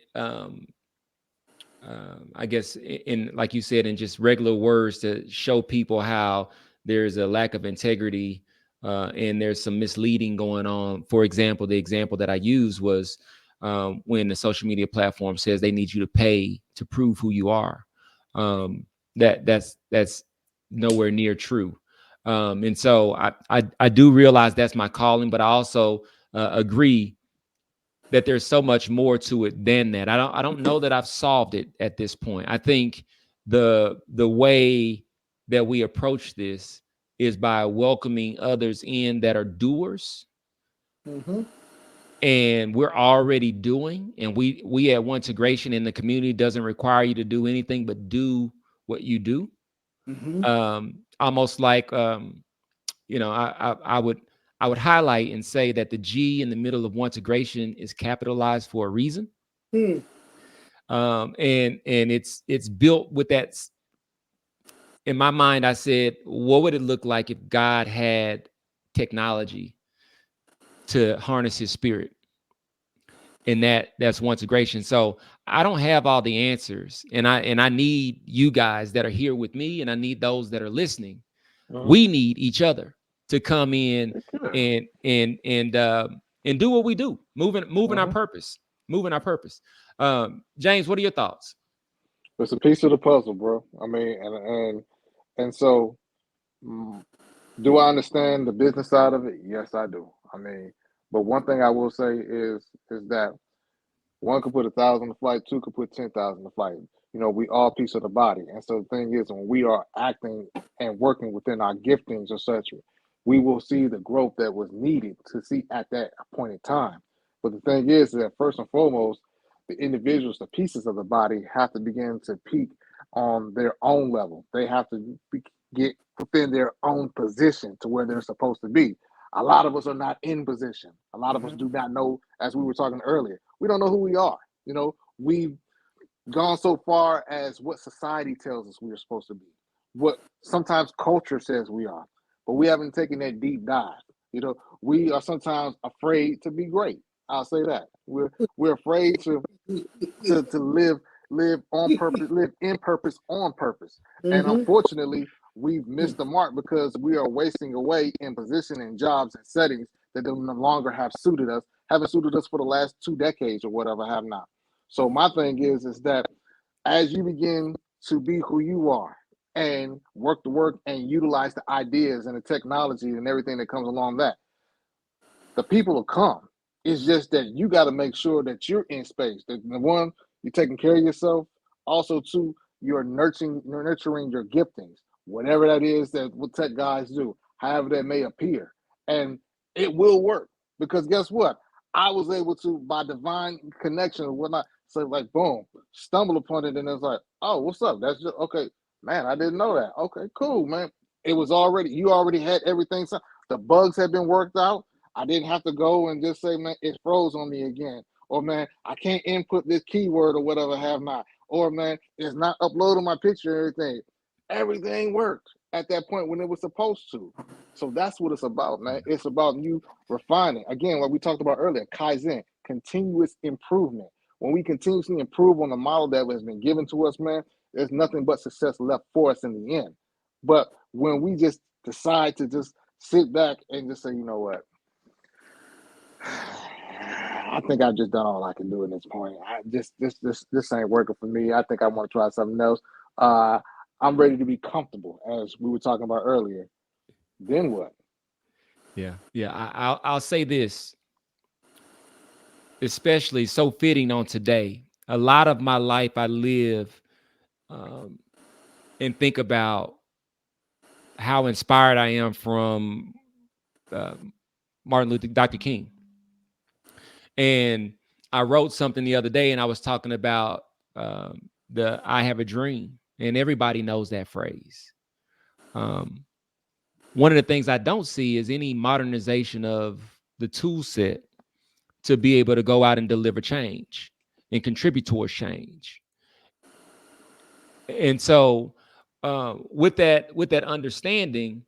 Speaker 2: I guess, in like you said, in just regular words to show people how there's a lack of integrity and there's some misleading going on. For example, the example that I used was when the social media platform says they need you to pay to prove who you are. Um, that's nowhere near true. And so I do realize that's my calling, but I also agree that there's so much more to it than that. I don't know that I've solved it at this point. I think the way that we approach this is by welcoming others in that are doers,
Speaker 4: Mm-hmm.
Speaker 2: and we're already doing, and we at One Integration in the community doesn't require you to do anything but do what you do. Almost like I would highlight and say that the G in the middle of One Integration is capitalized for a reason. And it's built with that. In my mind, I said, what would it look like if God had technology to harness his spirit? And that's One Integration. So I don't have all the answers, and I need you guys that are here with me, and I need those that are listening. We need each other to come in and do what we do, moving our purpose, James, what are your thoughts?
Speaker 3: It's a piece of the puzzle, bro. I mean, and so, do I understand the business side of it? Yes, I do. I mean, but one thing I will say is that one could put 1,000 on the flight, two could put 10,000 on the flight. You know, we all piece of the body. And so the thing is, when we are acting and working within our giftings, etc., we will see the growth that was needed to see at that appointed time. But the thing is that first and foremost, the individuals, the pieces of the body have to begin to peak on their own level. They have to get within their own position to where they're supposed to be. A lot of us are not in position. A lot of us do not know, as we were talking earlier, we don't know who we are. You know, we've gone so far as what society tells us we are supposed to be, what sometimes culture says we are, but we haven't taken that deep dive. You know, we are sometimes afraid to be great. I'll say that. We're afraid to live on purpose, live in purpose on purpose. And unfortunately, we've missed the mark because we are wasting away in position and jobs and settings that no longer haven't suited us for the last 2 decades or whatever have not. So my thing is that as you begin to be who you are and work the work and utilize the ideas and the technology and everything that comes along that, the people will come. It's just that you got to make sure that you're in space. That one, you're taking care of yourself. Also, two, you're nurturing your giftings, whatever that is that what tech guys do, however that may appear, and it will work because guess what? I was able to, by divine connection or whatnot, say like boom, stumble upon it, and it's like, oh, what's up? That's just okay, man. I didn't know that. Okay, cool, man. It was already you already had everything. So the bugs had been worked out. I didn't have to go and just say, man, it froze on me again. Or man, I can't input this keyword or whatever have not. Or man, it's not uploading my picture and everything. Everything worked at that point when it was supposed to. So that's what it's about, man. It's about you refining. Again, like we talked about earlier, Kaizen, continuous improvement. When we continuously improve on the model that has been given to us, man, there's nothing but success left for us in the end. But when we just decide to just sit back and just say, you know what, I think I've just done all I can do at this point. This ain't working for me. I think I want to try something else. I'm ready to be comfortable, as we were talking about earlier. Then what?
Speaker 2: Yeah. I'll say this, especially so fitting on today. A lot of my life I live and think about how inspired I am from Dr. King. And I wrote something the other day, and I was talking about the "I have a dream," and everybody knows that phrase. One of the things I don't see is any modernization of the tool set to be able to go out and deliver change and contribute towards change. And so, with that understanding,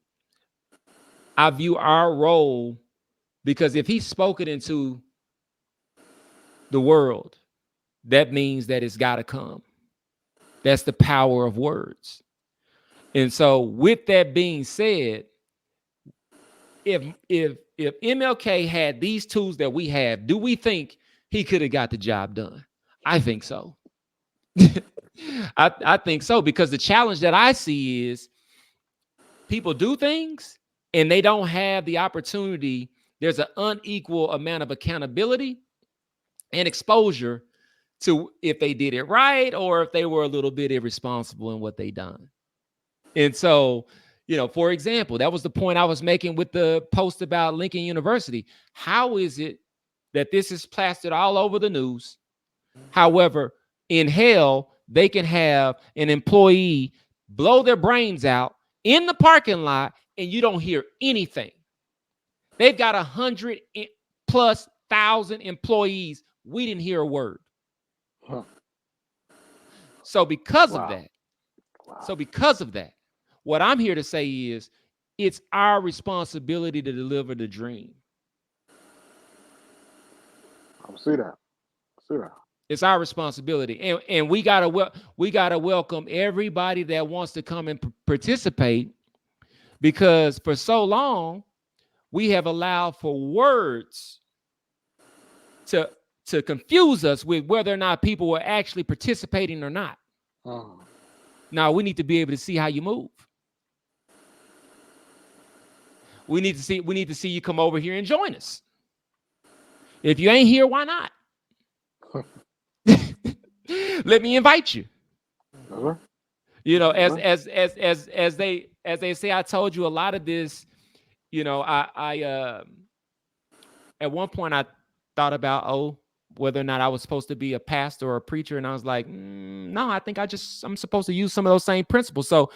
Speaker 2: I view our role, because if he spoke it into the world, that means that it's got to come. That's the power of words. And so, with that being said, if MLK had these tools that we have, do we think he could have got the job done? I think so. I think so, because the challenge that I see is people do things and they don't have the opportunity. There's an unequal amount of accountability and exposure to if they did it right or if they were a little bit irresponsible in what they done. And so, for example, that was the point I was making with the post about Lincoln University. How is it that this is plastered all over the news. However, in hell, they can have an employee blow their brains out in the parking lot and you don't hear anything. They've got 100,000+ employees. We didn't hear a word.
Speaker 3: Huh.
Speaker 2: So because
Speaker 3: Wow.
Speaker 2: of that, what I'm here to say is it's our responsibility to deliver the dream.
Speaker 3: I see that.
Speaker 2: It's our responsibility, and we gotta welcome everybody that wants to come and participate, because for so long we have allowed for words to confuse us with whether or not people were actually participating or not. Now we need to be able to see how you move. We need to see you come over here and join us. If you ain't here, why not? Let me invite you. You know, as they say, I told you a lot of this. You know, I at one point I thought about whether or not I was supposed to be a pastor or a preacher, and I was like, no, I think I'm supposed to use some of those same principles. So,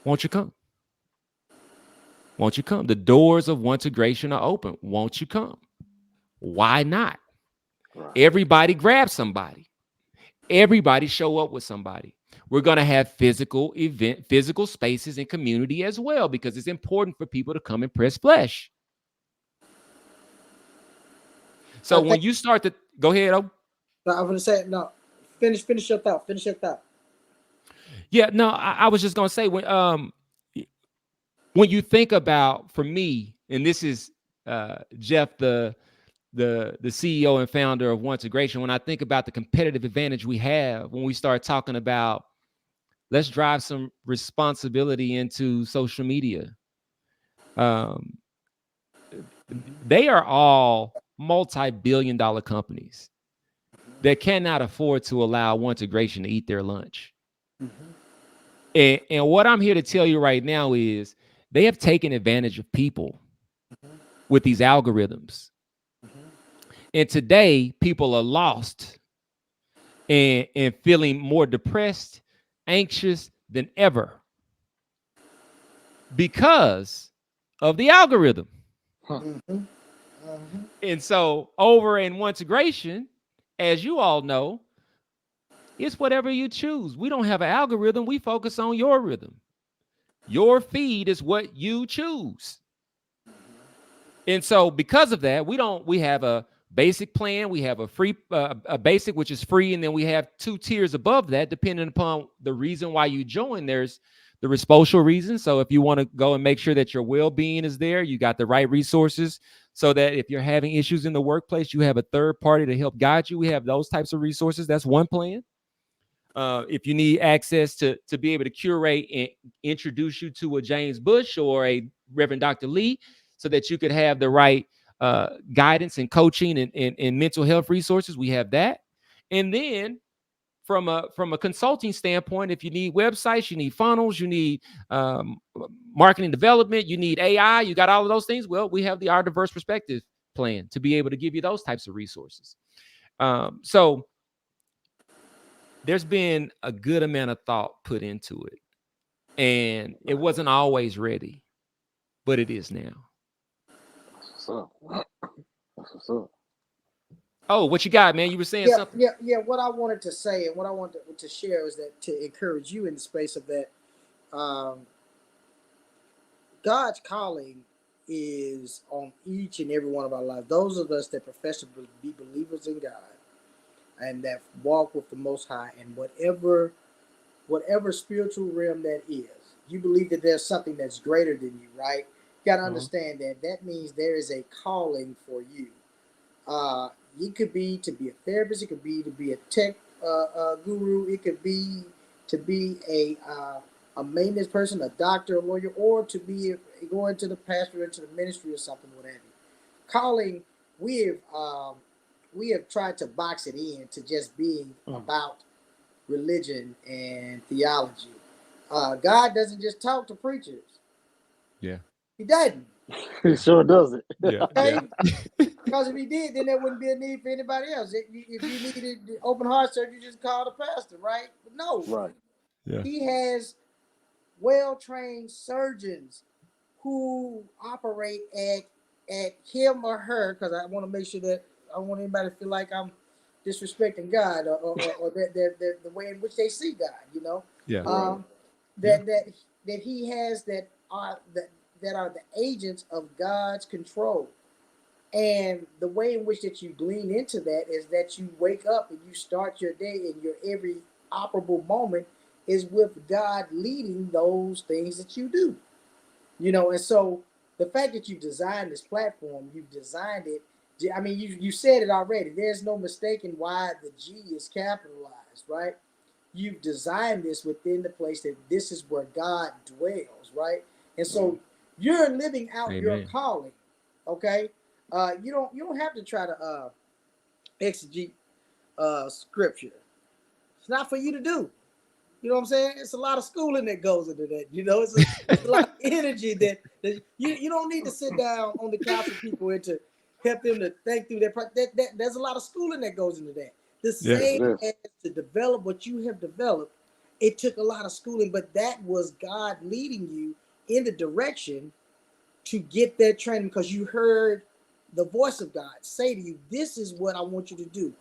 Speaker 2: won't you come? Won't you come? The doors of Ontegration are open. Won't you come? Why not?
Speaker 3: Right.
Speaker 2: Everybody grab somebody. Everybody show up with somebody. We're going to have physical spaces and community as well, because it's important for people to come and press flesh. So when you start to go ahead,
Speaker 4: I'm going to say no. Finish your thought.
Speaker 2: Yeah, no, I was just going to say when you think about, for me, and this is Jeff, the CEO and founder of Ontegration, when I think about the competitive advantage we have when we start talking about let's drive some responsibility into social media. They are all multi-billion-dollar companies that cannot afford to allow Ontegration to eat their lunch. And what I'm here to tell you right now is they have taken advantage of people with these algorithms. And today, people are lost and feeling more depressed, anxious than ever because of the algorithm. And so over in Ontegration, as you all know, it's whatever you choose. We don't have an algorithm. We focus on your rhythm. Your feed is what you choose. And so because of that, we have a basic plan. We have a free, a basic, which is free. And then we have 2 tiers above that, depending upon the reason why you join. There's the Respocial reason. So if you want to go and make sure that your well-being is there, you got the right resources so that if you're having issues in the workplace, you have a third party to help guide you. We have those types of resources. That's one plan. If you need access to be able to curate and introduce you to a James Bush or a Reverend Dr. Lee, so that you could have the right guidance and coaching and mental health resources, we have that. And then from a consulting standpoint, if you need websites, you need funnels, you need marketing development, you need AI, you got all of those things. Well, we have our diverse perspective plan to be able to give you those types of resources. So there's been a good amount of thought put into it, and it wasn't always ready, but it is now.
Speaker 3: That's what's up.
Speaker 2: Oh, what you got, man? You were saying something?
Speaker 4: Yeah. What I wanted to say and what I wanted to share is that to encourage you in the space of that, God's calling is on each and every one of our lives. Those of us that profess to be believers in God and that walk with the Most High, and whatever spiritual realm that is, you believe that there's something that's greater than you, right? You got to understand that means there is a calling for you. It could be to be a therapist. It could be to be a tech guru. It could be to be a maintenance person, a doctor, a lawyer, or to be going to the pastor, into the ministry or something, whatever. Calling, we have tried to box it in to just being about religion and theology. God doesn't just talk to preachers.
Speaker 2: Yeah.
Speaker 4: He doesn't.
Speaker 3: He sure does it.
Speaker 2: Yeah.
Speaker 4: Okay? Because if he did, then there wouldn't be a need for anybody else. If you needed open heart surgery, you just call the pastor, right? But no,
Speaker 3: Right.
Speaker 2: Yeah.
Speaker 4: he has well-trained surgeons who operate at him or her, because I want to make sure that I don't want anybody to feel like I'm disrespecting God or that the way in which they see God, you know.
Speaker 2: Yeah.
Speaker 4: That he has that are the agents of God's control. And the way in which that you glean into that is that you wake up and you start your day, and your every operable moment is with God leading those things that you do. You know, and so the fact that you've designed this platform, you've designed it. I mean, you said it already. There's no mistaking why the G is capitalized, right? You've designed this within the place that this is where God dwells, right? And so you're living out your
Speaker 2: Amen.
Speaker 4: calling, okay? You don't have to try to exegete scripture. It's not for you to do. You know what I'm saying? It's a lot of schooling that goes into that. You know, it's a lot of energy that you don't need to sit down on the couch with people and to help them to think through that. There's a lot of schooling that goes into that. The same as to develop what you have developed, it took a lot of schooling, but that was God leading you in the direction to get that training because you heard the voice of God say to you, this is what I want you to do.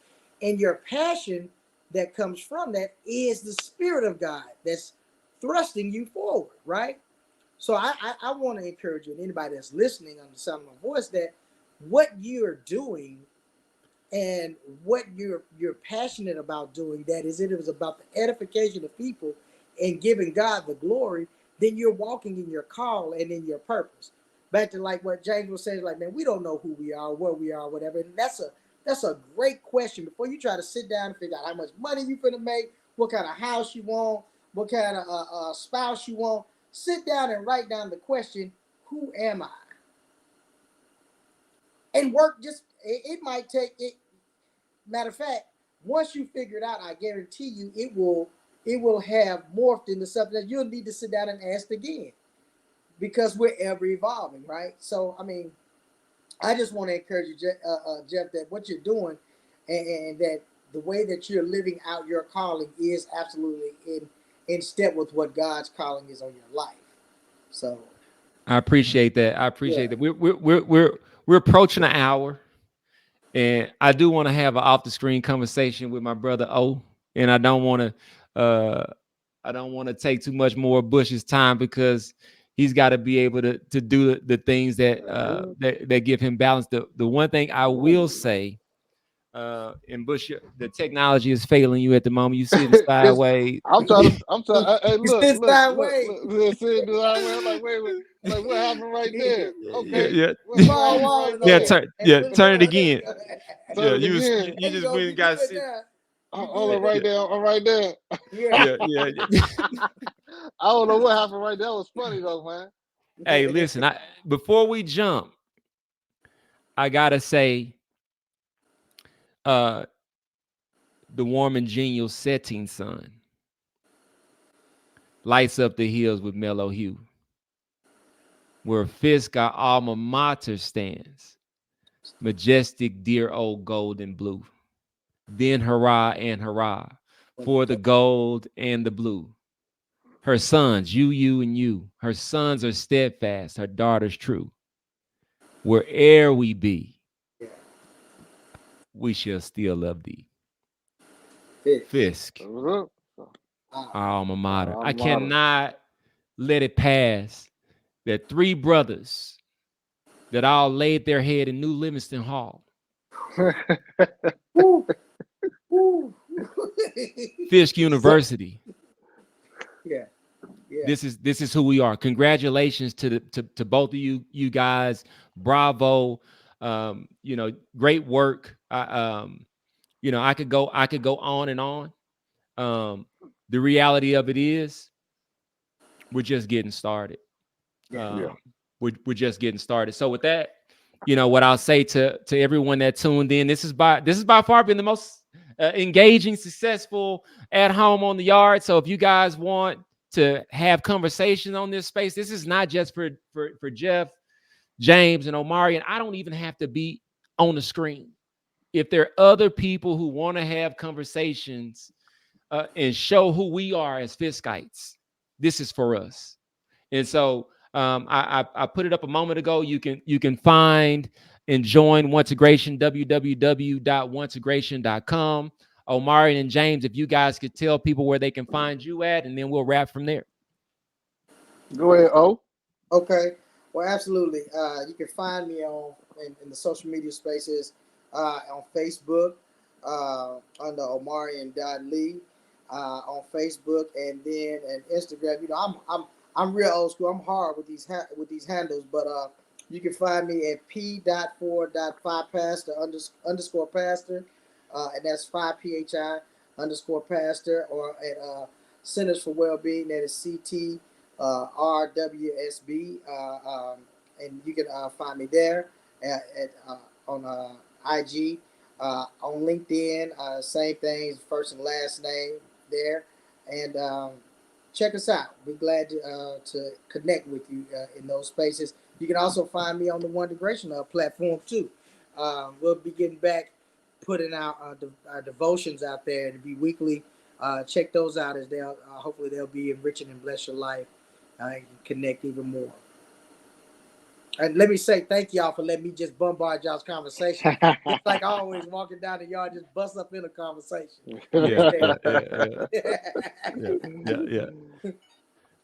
Speaker 4: And your passion that comes from that is the Spirit of God that's thrusting you forward, right? So I want to encourage you and anybody that's listening on the sound of my voice that what you're doing and what you're passionate about doing, that is it was about the edification of people and giving God the glory, then you're walking in your call and in your purpose. Back to like what James was saying, like, man, we don't know who we are, what we are, whatever. And that's a great question before you try to sit down and figure out how much money you're going to make, what kind of house you want, what kind of spouse you want. Sit down and write down the question, who am I? And work it might take it. Matter of fact, once you figure it out, I guarantee you it will have morphed into something that you'll need to sit down and ask again because we're ever evolving, right? So, I mean, I just want to encourage you, Jeff, that what you're doing and that the way that you're living out your calling is absolutely in step with what God's calling is on your life. So
Speaker 2: I appreciate that. I appreciate that. We're approaching an hour, and I do want to have an off the screen conversation with my brother O. And I don't want to take too much more of Bush's time because he's got to be able to do the things that that give him balance. The one thing I will say, and Bush, the technology is failing you at the moment. You see it sideways.
Speaker 3: I'm trying. Hey, look.
Speaker 4: sit sideways.
Speaker 3: See it sideways. I'm like, wait. Like, what happened right there? Okay.
Speaker 2: Yeah.
Speaker 3: What happened right there?
Speaker 2: Turn it again.
Speaker 3: Turn it again.
Speaker 2: You just went and got sit.
Speaker 3: Hold on, right there. I'm right there.
Speaker 2: Yeah.
Speaker 3: I don't know what happened right there. That was funny though, man.
Speaker 2: Hey, listen. Before we jump, I gotta say, the warm and genial setting sun lights up the hills with mellow hue, where Fisk, our alma mater, stands, majestic, dear old gold and blue. Then hurrah and hurrah for the gold and the blue. Her sons, you, and you. Her sons are steadfast, her daughters true. Where'er we be, we shall still love thee. Fisk, our alma mater. I cannot let it pass that three brothers that all laid their head in New Livingston Hall. Fisk University.
Speaker 4: Yeah.
Speaker 2: This is who we are. Congratulations to both of you guys. Bravo. Great work. I could go on and on. The reality of it is we're just getting started. We're just getting started. So with that, what I'll say to everyone that tuned in, this is by far been the most engaging, successful at home on the yard. So if you guys want to have conversation on this space, this is not just for Jeff, James, and Omaràn. I don't even have to be on the screen. If there are other people who want to have conversations and show who we are as Fiskites, this is for us. And so I put it up a moment ago. You can find and join Ontegration, www.ontegration.com. Omaràn and James, if you guys could tell people where they can find you at, and then we'll wrap from there.
Speaker 3: Go ahead, O.
Speaker 4: Okay. Well, absolutely. You can find me in the social media spaces on Facebook under Omaràn Lee on Facebook, and then and Instagram. You know, I'm real old school. I'm hard with these handles, but you can find me at p.4.5pastor _ pastor, and that's 5PHI _ pastor, or at Centers for Wellbeing, that is CT RWSB, and you can find me there on IG, on LinkedIn, same thing, first and last name there, and check us out. We're glad to connect with you in those spaces. You can also find me on the Ontegration platform too. We'll be getting back, putting out our devotions out there to be weekly. Check those out, as they'll hopefully they'll be enriching and bless your life. And connect even more. And let me say thank y'all for letting me just bombard y'all's conversation. It's like I always walking down the yard, just bust up in a conversation.
Speaker 2: Yeah.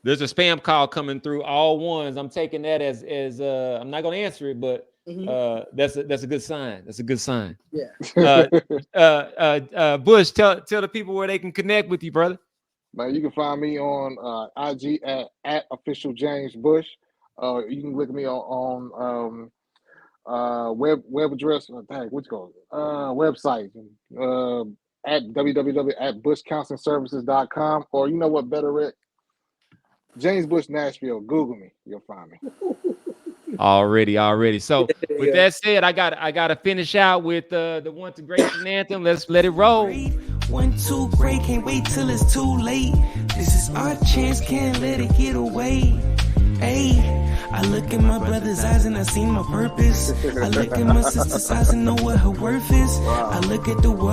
Speaker 2: There's a spam call coming through, all ones. I'm taking that as I'm not going to answer it, but that's a good sign. That's a good sign.
Speaker 4: Yeah.
Speaker 2: Bush, tell the people where they can connect with you, brother.
Speaker 3: Man, you can find me on IG at official James Bush. You can look at me on web address. What's it called? Website at www.bushcounselingservices.com, or you know what, better yet, James Bush Nashville. Google me, you'll find me.
Speaker 2: Already. So with that said, I gotta finish out with the Ontegration anthem. Let's let it roll.
Speaker 1: 1, 2, great, can't wait till it's too late. This is our chance, can't let it get away. Hey, I look in my brother's eyes and I see my purpose. I look at my sister's eyes and know what her worth is. I look at the world.